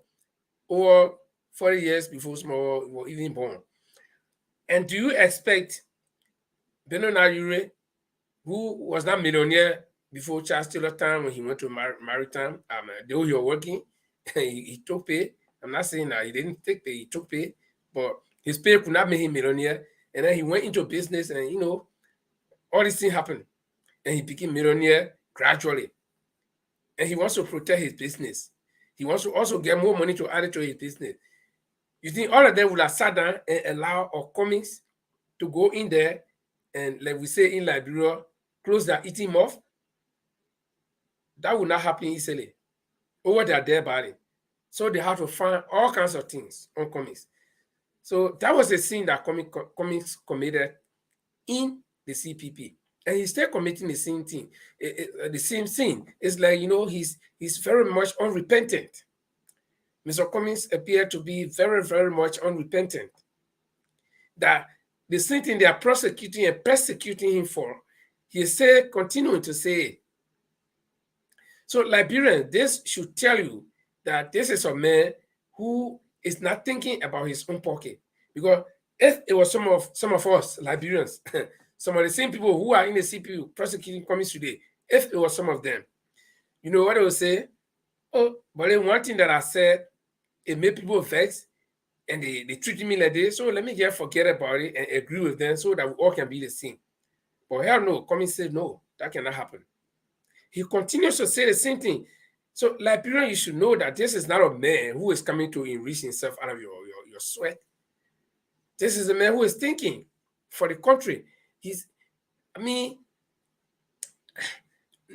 over 40 years before Small was even born, and do you expect Bernard Ayure, who was not millionaire before Charles Taylor time when he went to Maritime, though he was working, he took pay. I'm not saying that he didn't take pay, he took pay, but his pay could not make him millionaire. And then he went into business and, all these things happened. And he became millionaire gradually. And he wants to protect his business. He wants to also get more money to add it to his business. You think all of them would have sat down and allow our Cummings to go in there and, like we say in Liberia, close their eating mouth? That would not happen easily over their dead body. So they have to find all kinds of things on Cummings. So that was the sin that Cummings committed in the CPP. And he's still committing the same thing, the same sin. It's like, he's very much unrepentant. Mr. Cummings appeared to be very, very much unrepentant. That the same thing they are prosecuting and persecuting him for, he is still continuing to say. So Liberians, this should tell you that this is a man who is not thinking about his own pocket. Because if it was some of us Liberians, some of the same people who are in the CPU prosecuting Cummings today, if it was some of them, you know what they will say? Oh, but then one thing that I said, it made people vex and they treated me like this. So let me just forget about it and agree with them so that we all can be the same. But hell no, Cummings said no, that cannot happen. He continues to say the same thing. So Liberian, you should know that this is not a man who is coming to enrich himself out of your sweat. This is a man who is thinking for the country.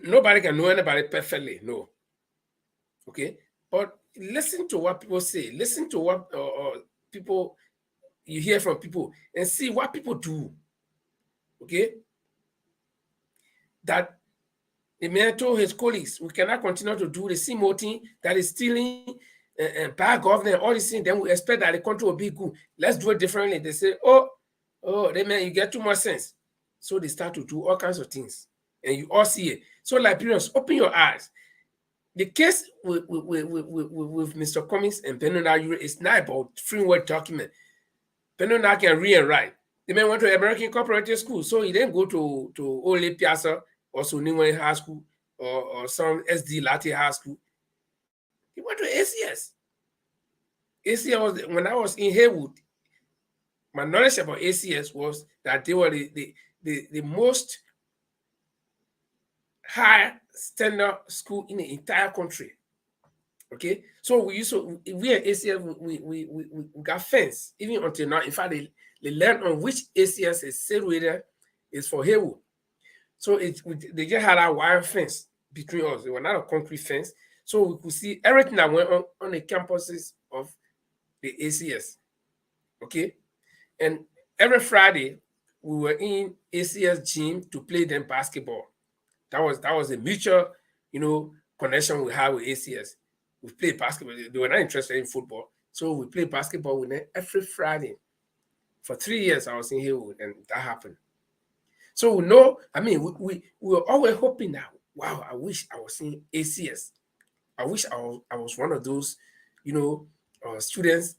Nobody can know anybody perfectly, no. Okay? But listen to what people say. Listen to what people, you hear from people and see what people do. Okay? That the man told his colleagues, we cannot continue to do the same old thing that is stealing and bad government, all these things, then we expect that the country will be good. Let's do it differently. They say, oh, man, you get too much sense. So they start to do all kinds of things. and you all see it. So Liberians, open your eyes. The case with Mr. Cummings and Penona is not about framework document. Penona can read and write. The man went to American Cooperative School, so he didn't go to Ole Piazza or Suniwe High School or some SD Latte High School. He went to ACS. ACS was, when I was in Haywood, my knowledge about ACS was that they were the most high standard school in the entire country. Okay, so we at ACS we got fence even until now. In fact, they learned on which ACS is situated is for Haywood. So they just had a wire fence between us. They were not a concrete fence, so we could see everything that went on the campuses of the ACS. Okay, and every Friday we were in ACS gym to play them basketball. That was a mutual, connection we had with ACS. We played basketball. They were not interested in football, so we played basketball with them every Friday. For 3 years, I was in Haywood, and that happened. So we were always hoping that, wow, I wish I was in ACS. I wish I was one of those, students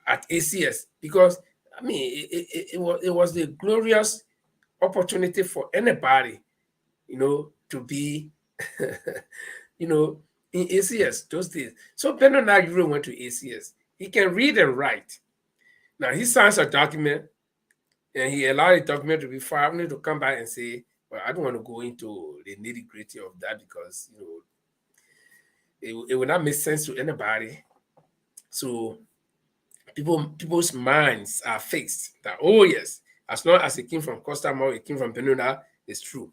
at ACS, because it was a glorious opportunity for anybody, to be, in ACS those days. So Bernard Nagure went to ACS. He can read and write. Now he signs a document, and he allowed the document to be filed. I need to come back and say, well, I don't want to go into the nitty-gritty of that because it would not make sense to anybody. So people's minds are fixed that, oh yes, as long as it came from Costamore, it came from Penona, it's true.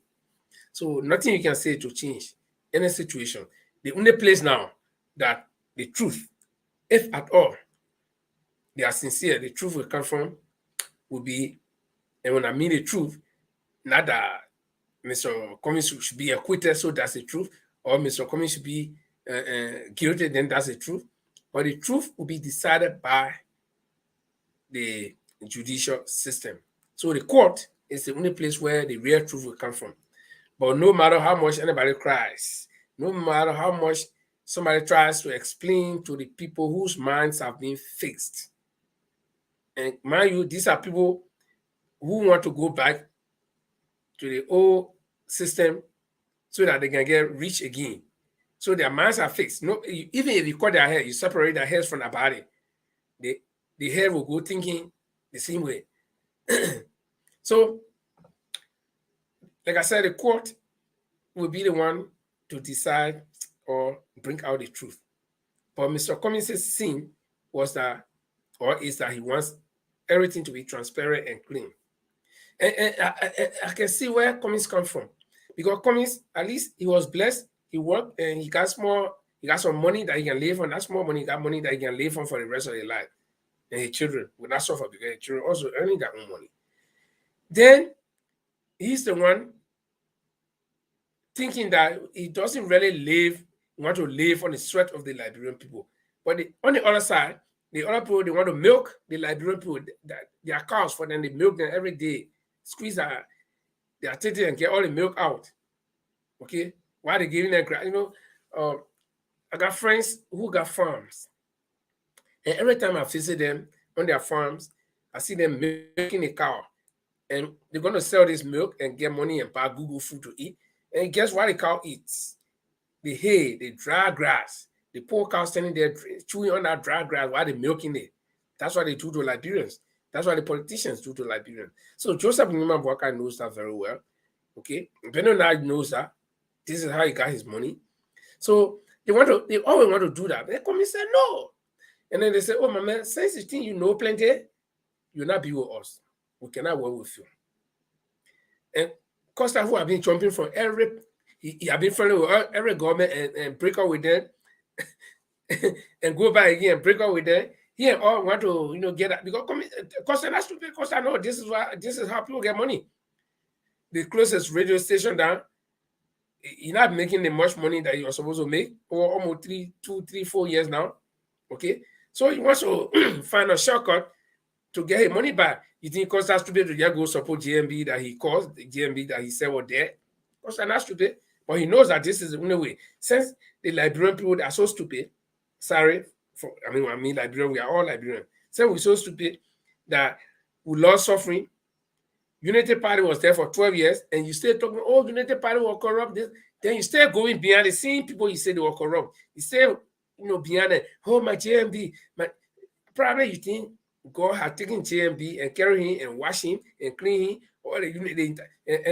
So nothing you can say to change any situation. The only place now that the truth, if at all, they are sincere, the truth will come from will be, and when I mean the truth, not that Mr. Cummings should be acquitted, so that's the truth, or Mr. Cummings should be guilty, then that's the truth. But the truth will be decided by the judicial system. So the court is the only place where the real truth will come from. But no matter how much anybody cries, no matter how much somebody tries to explain to the people whose minds have been fixed, and mind you, these are people who want to go back to the old system so that they can get rich again. So their minds are fixed. No, even if you cut their hair, you separate their hairs from their body, the hair will go thinking the same way. So, like I said, the court will be the one to decide or bring out the truth. But Mr. Cummings' sin was that, or is that he wants everything to be transparent and clean. And I can see where Cummings comes from. Because Cummings, at least he was blessed, he worked, and he got some money that he can live on. That's more money, he got money that he can live on for the rest of his life. And his children will not suffer because his children also earning their own money. Then he's the one thinking that he doesn't really want to live on the sweat of the Liberian people. But on the other side, the other people, they want to milk the Liberian people, their cows for them, they milk them every day, squeeze their titty and get all the milk out. Okay? While they're giving them, I got friends who got farms. And every time I visit them on their farms, I see them milking a cow. And they're going to sell this milk and get money and buy Google food to eat. And guess what the cow eats? The hay, the dry grass. The poor cow standing there chewing on that dry grass while they're milking it. That's what they do to Liberians. That's what the politicians do to Liberians. So Joseph Newman Walker knows that very well. Okay? Bernard knows that. This is how he got his money. So they always want to do that. They come and say, no. And then they say, oh, my man, since you think you know plenty, you'll not be with us. We cannot work with you. And Costa, who have been jumping from he have been friendly with every government and break up with them and go back again and break up with them. He and all want to, get that because Costa, that's stupid. Costa, no, this is how people get money. The closest radio station down, you're not making the much money that you're supposed to make for almost 2, 3, 4 years now. Okay, so he wants to find a shortcut to get his money back. You think Costa stupid to just go support GMB that he caused, the GMB that he said were there? Costa not stupid, but he knows that this is the only way. Since the Liberian people are so stupid, sorry, I mean Liberian, we are all Liberian. Since we're so stupid that we lost suffering. Unity Party was there for 12 years, and you still talking, oh, Unity Party will corrupt this. Then you still going behind the same people you say they were corrupt. You still, behind it, oh, my GMB. Probably you think God had taken GMB and carry him and wash him and clean him. Or and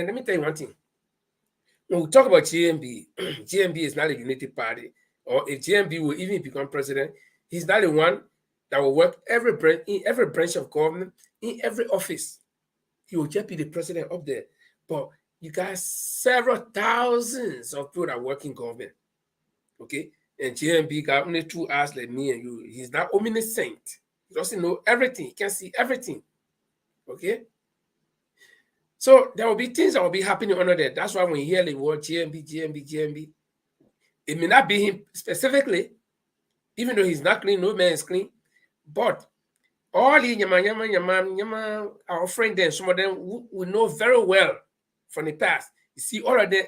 let me tell you one thing. When we talk about GMB, GMB is not a Unity Party. Or if GMB will even become president, he's not the one that will work in every branch of government, in every office. He will just be the president up there. But you got several thousands of people that work in government. Okay? And GMB got only 2 hours like me and you. He's not omniscient. He doesn't know everything. He can see everything. Okay? So there will be things that will be happening under there. That's why when you hear the word GMB, it may not be him specifically, even though he's not clean, no man is clean. But all the our friend then, some of them we know very well from the past. You see, all of them,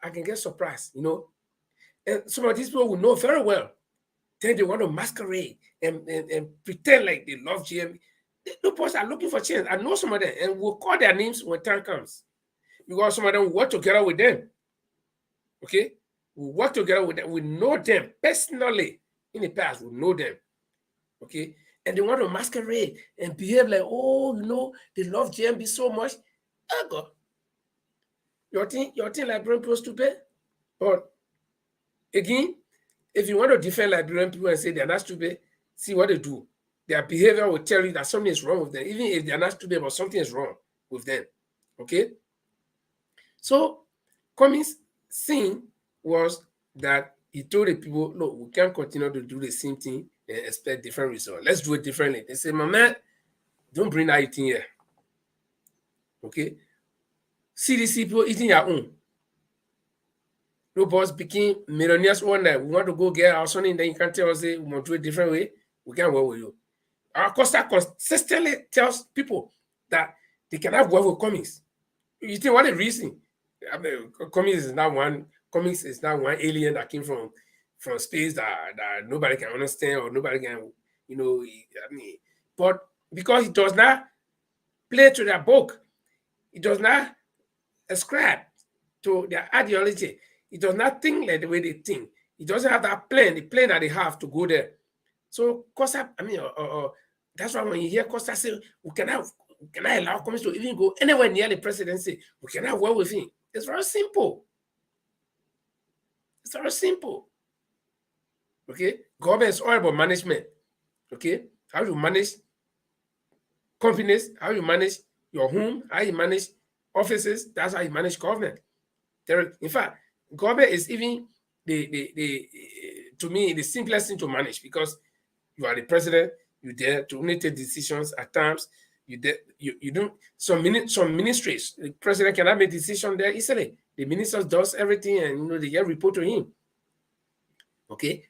I can get surprised, And some of these people we know very well. Then they want to masquerade and pretend like they love GMB. The people are looking for change. I know some of them, and we'll call their names when time comes. Because some of them work together with them. Okay? We work together with them. We know them personally in the past. We know them. Okay? And they want to masquerade and behave like, oh, they love GMB so much. Oh, God. Your thing Liberian people stupid? But again, if you want to defend Liberian people and say they're not stupid, see what they do. Their behavior will tell you that something is wrong with them, even if they're not stupid, but something is wrong with them. Okay? So, Cummings' sin was that he told the people, look, we can't continue to do the same thing and expect different results. Let's do it differently. They say, my man, don't bring that eating here. Okay? CDC people eating your own. No boss became millionaires one night. We want to go get our son in, then you can't tell us we want to do it a different way. We can't work with you. Our Costa consistently tells people that they cannot work with Cummings. You think what the reason? I mean, Cummings is not one alien that came from space that nobody can understand or nobody can, but because he does not play to their book, he does not ascribe to their ideology, he does not think like the way they think. He doesn't have that plan, the plan that they have to go there. So Costa, that's why when you hear Costa say, we cannot allow Cummings to even go anywhere near the presidency, we cannot work with him. It's very simple. It's very simple. Okay? Government is all about management. Okay? How you manage companies, how you manage your home, how you manage offices, that's how you manage government. In fact, government is even to me the simplest thing to manage because you are the president, you're there to only take decisions at times. You don't some ministries, the president cannot make decisions there easily. The minister does everything and they just report to him. Okay?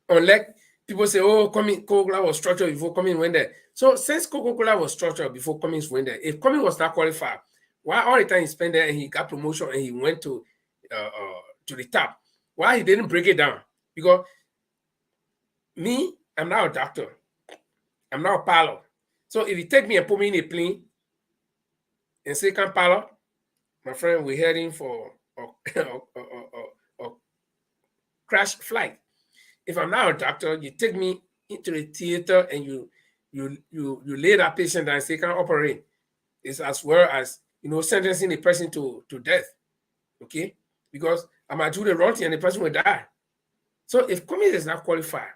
Unlike people say, oh, Coca-Cola was structured before Cummings went there. So since Coca-Cola was structured before Cummings went there, if Cummings was not qualified, why all the time he spent there and he got promotion and he went to the top? Why he didn't break it down? Because me, I'm not a doctor. I'm not a pilot. So if you take me and put me in a plane and say, "Come, pilot, my friend, we're heading for a crash flight." If I'm not a doctor, you take me into the theater and you lay that patient down and say, "Can't operate." It's as well as sentencing the person to death. Okay, because I might do the wrong thing and the person will die. So if Cummings is not qualified,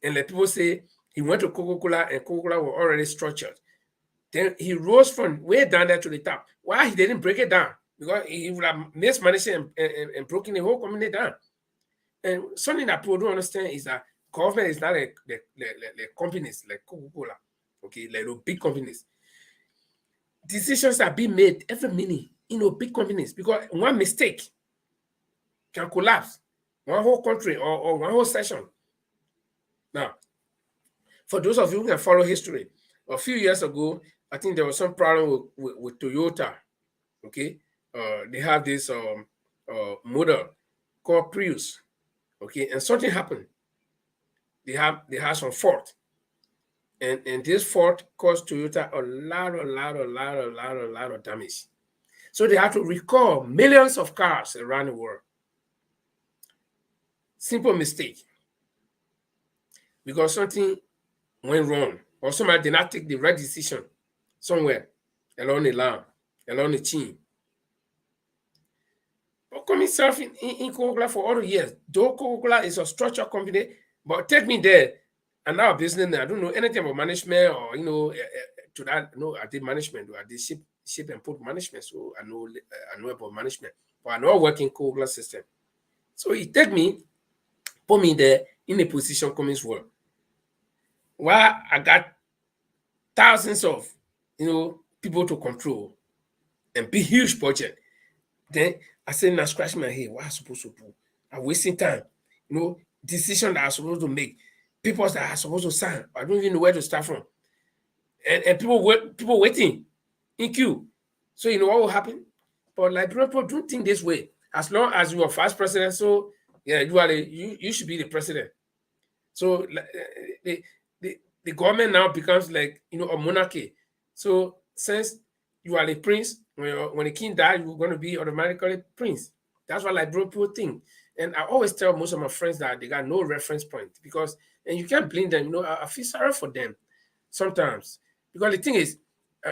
and let people say he went to Coca-Cola and Coca-Cola were already structured, then he rose from way down there to the top. Why he didn't break it down? Because he would have mismanaged and broken the whole company down. And something that people don't understand is that government is not like companies like Coca-Cola, okay, like those big companies. Decisions are being made every minute in big companies because one mistake can collapse one whole country or one whole session. Now, for those of you who can follow history, A few years ago, I think there was some problem with Toyota. Okay, they have this model called Prius. Okay, and something happened. They have some fault, and this fault caused Toyota a lot of damage. So they had to recall millions of cars around the world. Simple mistake, because something went wrong, or somebody did not take the right decision somewhere along the line, along the chain. But coming self in Coca-Cola for all the years, though Coca-Cola is a structured company, but take me there, and now business, I don't know anything about management or, to that, no, I did management, or I did ship and port management, so I know about management, but I know working Coca-Cola system. So he take me, put me there in a position Cummins world, where I got thousands of people to control and big huge budget. Then I said, now scratch my head, what am I supposed to do? I'm wasting time, decision that I'm supposed to make, people that are supposed to sign, I don't even know where to start from, and people waiting in queue. So you know what will happen? But Liberian people don't think this way. As long as you are vice president, so yeah, you should be the president. So the government now becomes like a monarchy. So since you are the prince, when the king died, you're going to be automatically prince. That's what Liberian people think. And I always tell most of my friends that they got no reference point, because, and you can't blame them. I feel sorry for them sometimes, because the thing is,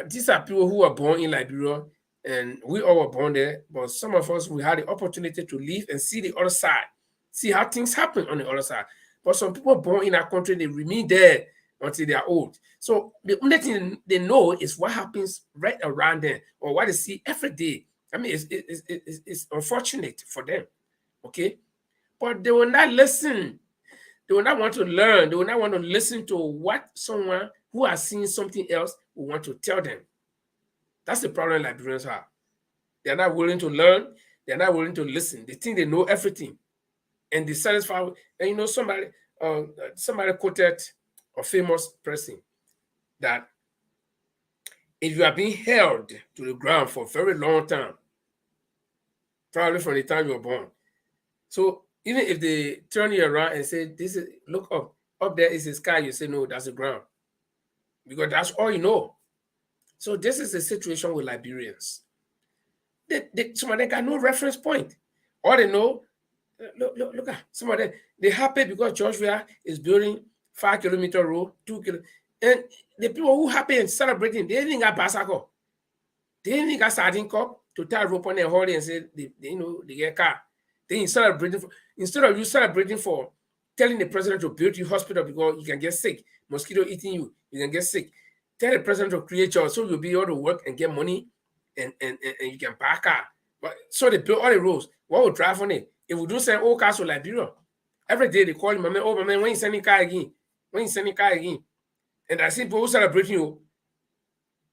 these are people who were born in Liberia, and we all were born there. But some of us, we had the opportunity to live and see the other side, see how things happen on the other side. But some people born in our country, they remain there until they are old. So the only thing they know is what happens right around them, or what they see every day. I mean, it's unfortunate for them, okay? But they will not listen. They will not want to learn. They will not want to listen to what someone who has seen something else will want to tell them. That's the problem Liberians have. They're not willing to learn. They're not willing to listen. They think they know everything, and they satisfy. And somebody quoted a famous person that if you are being held to the ground for a very long time, probably from the time you were born, so even if they turn you around and say, "This is look up there is the sky," you say, "No, that's the ground," because that's all you know. So this is the situation with Liberians. Some of them got no reference point. All they know, look at some of them. They happy because Joshua is building 5-kilometer road, 2 kilometers. And the people who happy and celebrating, they didn't got bicycle. They didn't got sardine cup to tie rope on their holiday and say they get car. Then instead of you celebrating for telling the president to build your hospital because you can get sick, mosquito eating you, you can get sick. Tell the president to create jobs so you'll be able to work and get money and you can buy a car. But so they build all the roads. What will drive on it? If we do send all cars to Liberia, every day they call him, my man, when you sending car again? When you sending car again? And I see people celebrating you.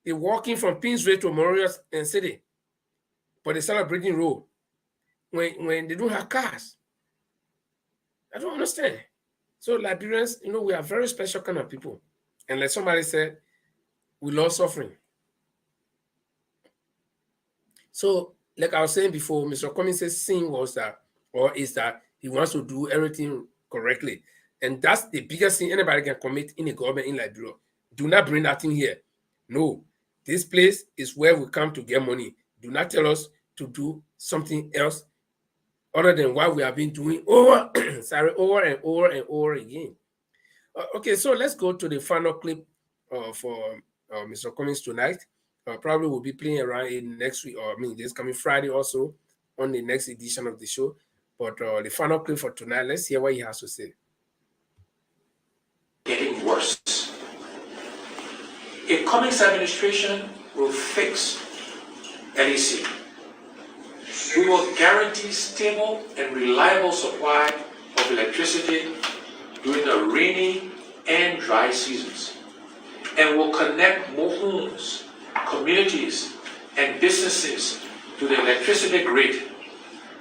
They're walking from Pinsway to Memorial and City, but they're celebrating road when they don't have cars. I don't understand. So Liberians, we are very special kind of people. And like somebody said, we love suffering. So, like I was saying before, Mr. Cummins' sin is that he wants to do everything correctly. And that's the biggest thing anybody can commit in a government in Liberia. Do not bring that thing here. No, this place is where we come to get money. Do not tell us to do something else other than what we have been doing over and over again. Okay, so let's go to the final clip for Mr. Cummins tonight. Probably we'll be playing around in next week, or this coming Friday also on the next edition of the show. But the final clip for tonight, let's hear what he has to say. Getting worse. A Cummins administration will fix LEC. We will guarantee stable and reliable supply of electricity during the rainy and dry seasons, and will connect more homes, communities, and businesses to the electricity grid,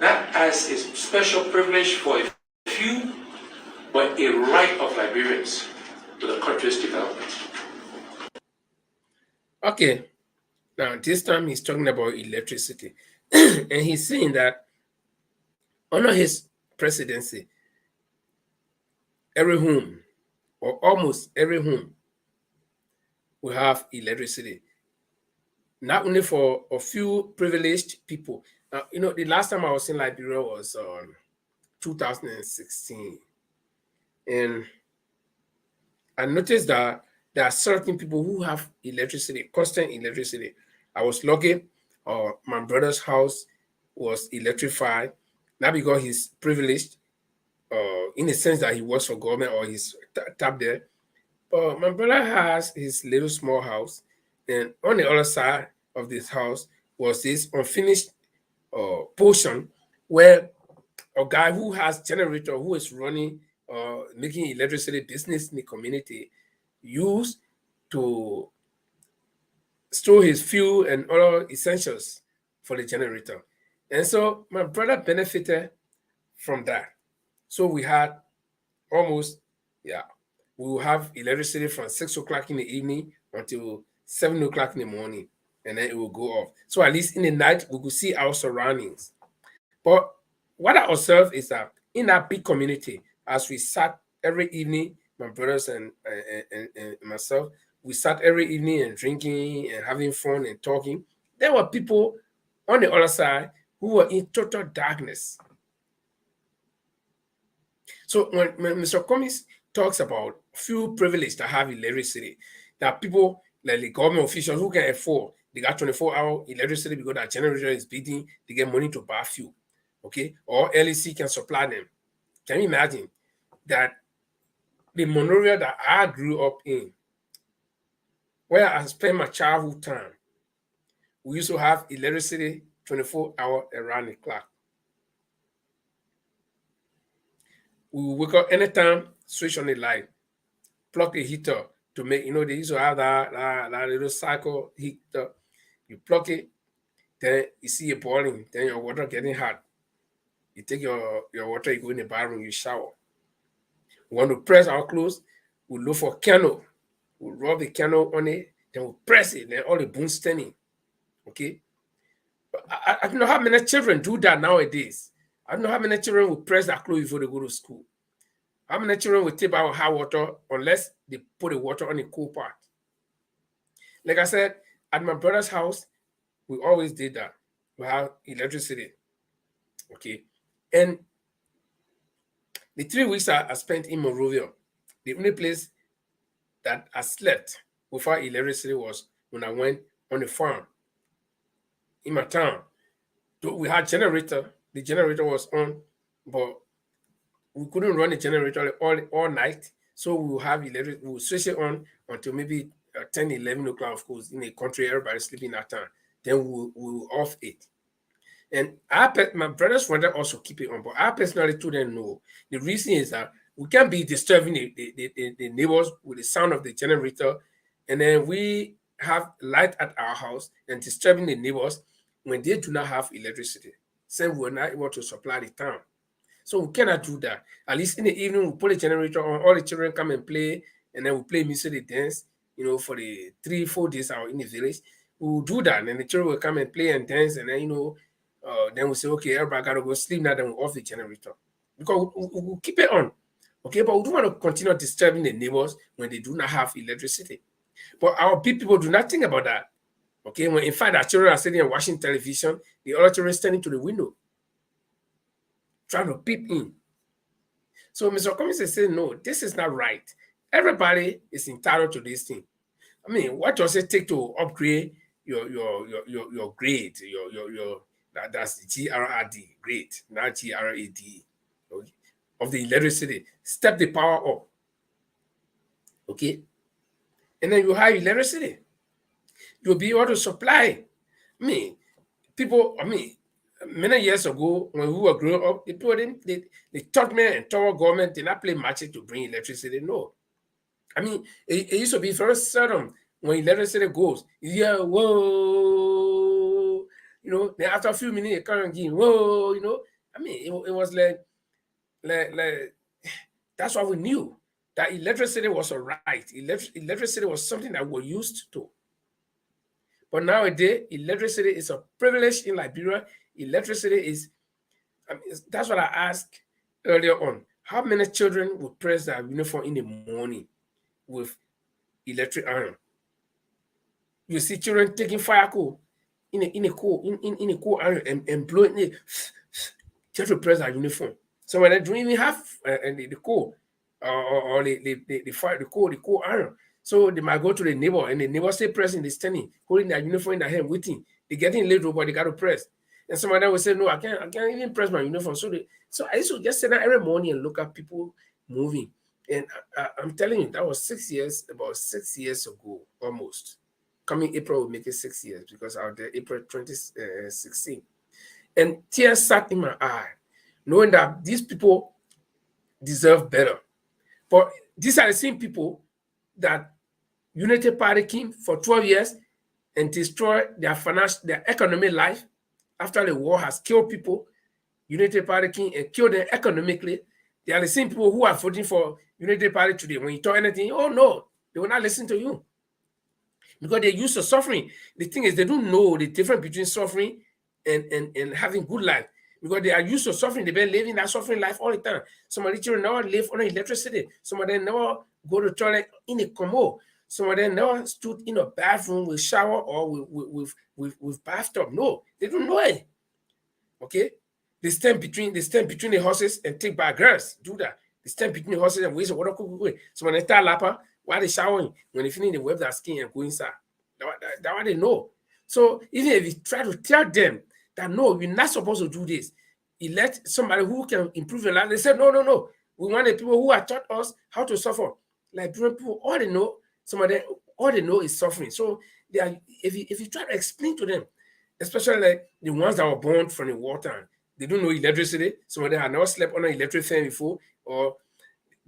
not as a special privilege for a few, but a right of Liberians to the country's development. Okay, now this time he's talking about electricity. And he's saying that under his presidency, every home, or almost every home, will have electricity. Not only for a few privileged people. The last time I was in Liberia was 2016. And I noticed that there are certain people who have electricity, constant electricity. I was lucky. My brother's house was electrified, not because he's privileged, in the sense that he works for government or he's tapped there. But my brother has his little small house, and on the other side of this house was this unfinished portion where a guy who has generator, who is running, making electricity business in the community, used to store his fuel and other essentials for the generator. And so my brother benefited from that. So we had almost, yeah, we will have electricity from 6 o'clock in the evening until 7 o'clock in the morning, and then it will go off. So at least in the night, we could see our surroundings. But what I observed is that in that big community, as we sat every evening, my brothers and myself, we sat every evening and drinking and having fun and talking. There were people on the other side who were in total darkness. So when Mr. Cummings talks about few privileged that have electricity, that people like the government officials who can afford, they got 24-hour electricity because that generator is beating, they get money to buy fuel, okay? Or LEC can supply them. Can you imagine that the Monrovia that I grew up in, where I spent my childhood time, we used to have electricity 24 hours around the clock. We would wake up anytime, switch on the light, plug the heater to make, they used to have that little cycle heater. You plug it, then you see it boiling, then your water getting hot. You take your water, you go in the bathroom, you shower. We want to press our clothes, we look for candle, we rub the candle on it, then we press it, then all the bones standing. Okay? But I don't know how many children do that nowadays. I don't know how many children will press their clothes before they go to school. How many children will tip out hot water unless they put the water on the cool part? Like I said, at my brother's house, we always did that. We have electricity. Okay. And the 3 weeks I spent in Monrovia, the only place that I slept without electricity was when I went on the farm in my town. We had generator. The generator was on, but we couldn't run the generator all night. So we will have electric, we will switch it on until maybe 10, 11 o'clock, of course, in the country, everybody's sleeping that time. Then we will off it. And my brothers wanted also keep it on, but I personally told them no. The reason is that we can't be disturbing the neighbors with the sound of the generator, and then we have light at our house and disturbing the neighbors when they do not have electricity. Same, we're not able to supply the town. So we cannot do that. At least in the evening, we put a generator on, all the children come and play, and then we play music, they dance, for the 3-4 days out in the village. We will do that, and then the children will come and play and dance, and then, then we say, okay, everybody got to go sleep now, then we off the generator. Because we'll keep it on, okay? But we don't want to continue disturbing the neighbors when they do not have electricity. But our people do not think about that, okay? When in fact, our children are sitting and watching television, the other children standing to the window, trying to peep in. So Mr. Cummings is saying, no, this is not right. Everybody is entitled to this thing. I mean, what does it take to upgrade your grade, that's GRRD, grade, not GRAD, okay, of the electricity? Step the power up, okay? And then you have electricity. You'll be able to supply. Many years ago, when we were growing up, they taught me and told government did not play magic to bring electricity. No. It used to be very seldom when electricity goes, yeah, whoa, then after a few minutes, it can't give, whoa, it was like, that's what we knew, that electricity was all right. Electricity was something that we're used to. But nowadays, electricity is a privilege in Liberia. Electricity is, that's what I asked earlier on. How many children would press their uniform in the morning with electric iron? You see children taking fire coal in a coal iron and blowing it just to press their uniform. Some of them don't even have the coal or the fire, the coal iron. So they might go to the neighbor and the neighbor say pressing, they standing, holding their uniform in their hand, waiting. They're getting late, but they got to press. And some of them will say, no, I can't even press my uniform. So I used to just sit down every morning and look at people moving. And I'm telling you, that was about 6 years ago, almost. Coming April will make it 6 years because I was there April 2016. And tears sat in my eye, knowing that these people deserve better. But these are the same people that Unity Party came for 12 years and destroyed their economic life after the war has killed people. Unity Party came and killed them economically. They are the same people who are voting for Unity Party today. When you talk anything, oh no, they will not listen to you. Because they're used to suffering. The thing is, they don't know the difference between suffering and having good life. Because they are used to suffering. They've been living that suffering life all the time. Some of the children never live on electricity. Some of them never go to the toilet in a commode. Some of them never stood in a bathroom with shower or with bathtub. No, they don't know it. Okay? They stand between the horses and take back girls. Do that. They stand between the horses and waste water. So when they start lapper, while they showering, when they finish, they web their skin and go inside. That's what they know. So even if you try to tell them that no, you're not supposed to do this, elect somebody who can improve your life. They said, no. We want the people who have taught us how to suffer. Like people, all they know, some of them, all they know is suffering. So they are, if you try to explain to them, especially like the ones that were born from the water, they don't know electricity. Some of them have never slept on an electric fan before, or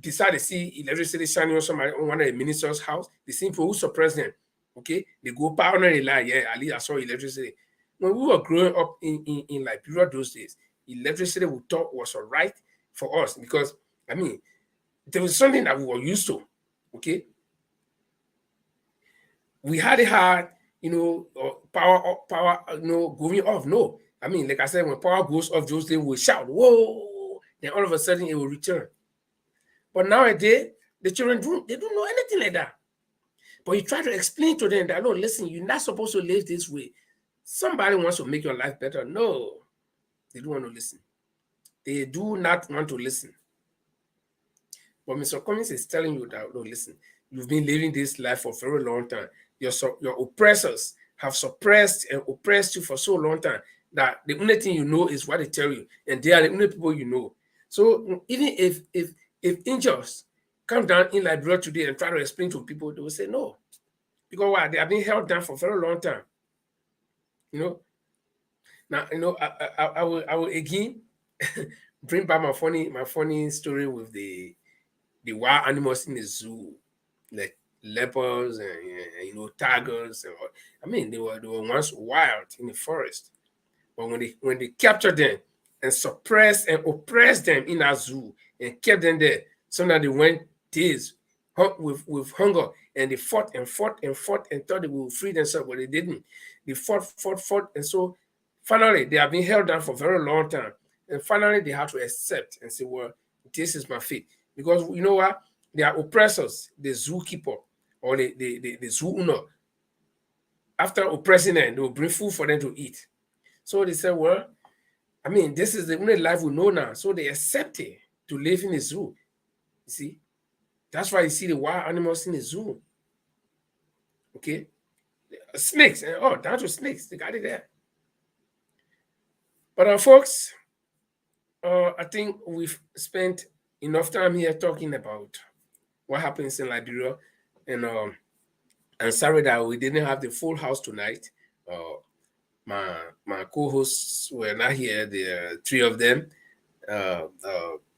decide to see electricity shining on somebody on one of the minister's house. The same people who suppress them, okay, they go power on the line. Yeah, at least I saw electricity. When we were growing up in Liberia those days, electricity we thought was all right for us because there was something that we were used to. Okay, we had it hard, power, going off. No, like I said, when power goes off, those days we shout, whoa, then all of a sudden it will return. But nowadays, the children they don't know anything like that. But you try to explain to them that, no, listen, you're not supposed to live this way. Somebody wants to make your life better. No, they don't want to listen. They do not want to listen. But Mr. Cummings is telling you that, no, listen, you've been living this life for a very long time. Your oppressors have suppressed and oppressed you for so long time that the only thing you know is what they tell you. And they are the only people you know. So even if angels come down in Liberia today and try to explain to people, they will say no. Because why? They have been held down for a very long time. Now, I will again bring back my funny story with the wild animals in the zoo, like leopards and tigers. They were once wild in the forest. But when they captured them and suppressed and oppressed them in our zoo and kept them there, sometimes they went days with hunger, and they fought and thought they would free themselves, but they didn't. They fought, and so finally they have been held down for a very long time. And finally they had to accept and say, well, this is my fate. Because you know what? They are oppressors, the zookeeper or the zoo owner. After oppressing them, they will bring food for them to eat. So they said, well, this is the only life we know now. So they accepted to live in the zoo. You see? That's why you see the wild animals in the zoo. Okay? Snakes. Down to snakes. They got it there. But folks, I think we've spent enough time here talking about what happens in Liberia. And I'm sorry that we didn't have the full house tonight. My co-hosts were not here. There are 3 of them.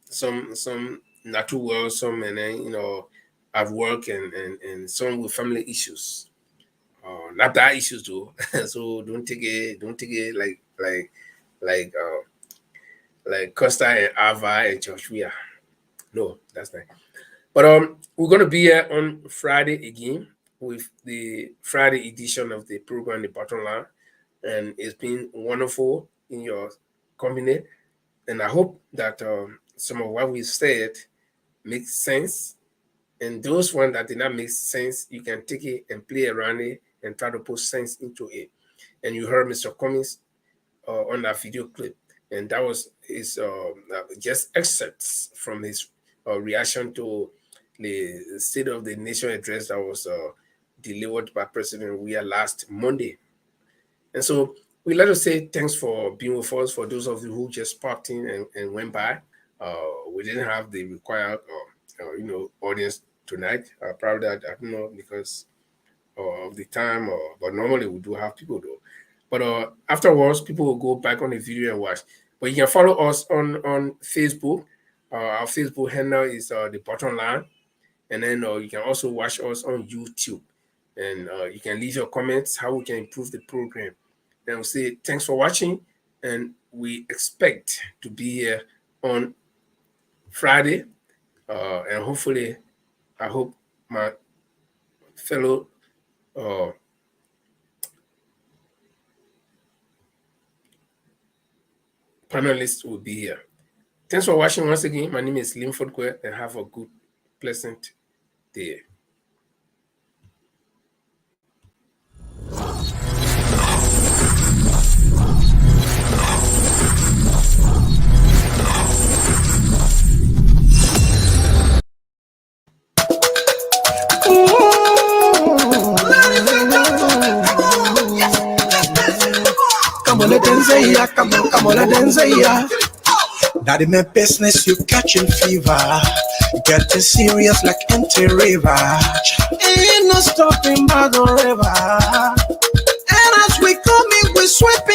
Some not too well, some and then at work and some with family issues. Not that issues though. So don't take it like Costa and Ava and Joshua. No, that's not. But we're gonna be here on Friday again. with the Friday edition of the program, The Bottom Line. And it's been wonderful in your company. And I hope that some of what we said makes sense. And those ones that did not make sense, you can take it and play around it and try to put sense into it. And you heard Mr. Cummings on that video clip. And that was his just excerpts from his reaction to the State of the Nation address that was delivered by President Weah last Monday. And so we'd like to say thanks for being with us. For those of you who just popped in and went by, we didn't have the required, audience tonight. Probably I don't know because of the time, but normally we do have people though. But afterwards, people will go back on the video and watch. But you can follow us on Facebook. Our Facebook handle is The Bottom Line. And then you can also watch us on YouTube. And you can leave your comments, how we can improve the program. And we'll say thanks for watching. And we expect to be here on Friday. And hopefully, I hope my fellow panelists will be here. Thanks for watching once again. My name is Linford Kwe, and have a good, pleasant day. Come on, let them say ya. Come on, let them say ya. That in my business, you catching fever. Getting serious like empty river. Ain't no stopping by the river. And as we coming, we sweeping.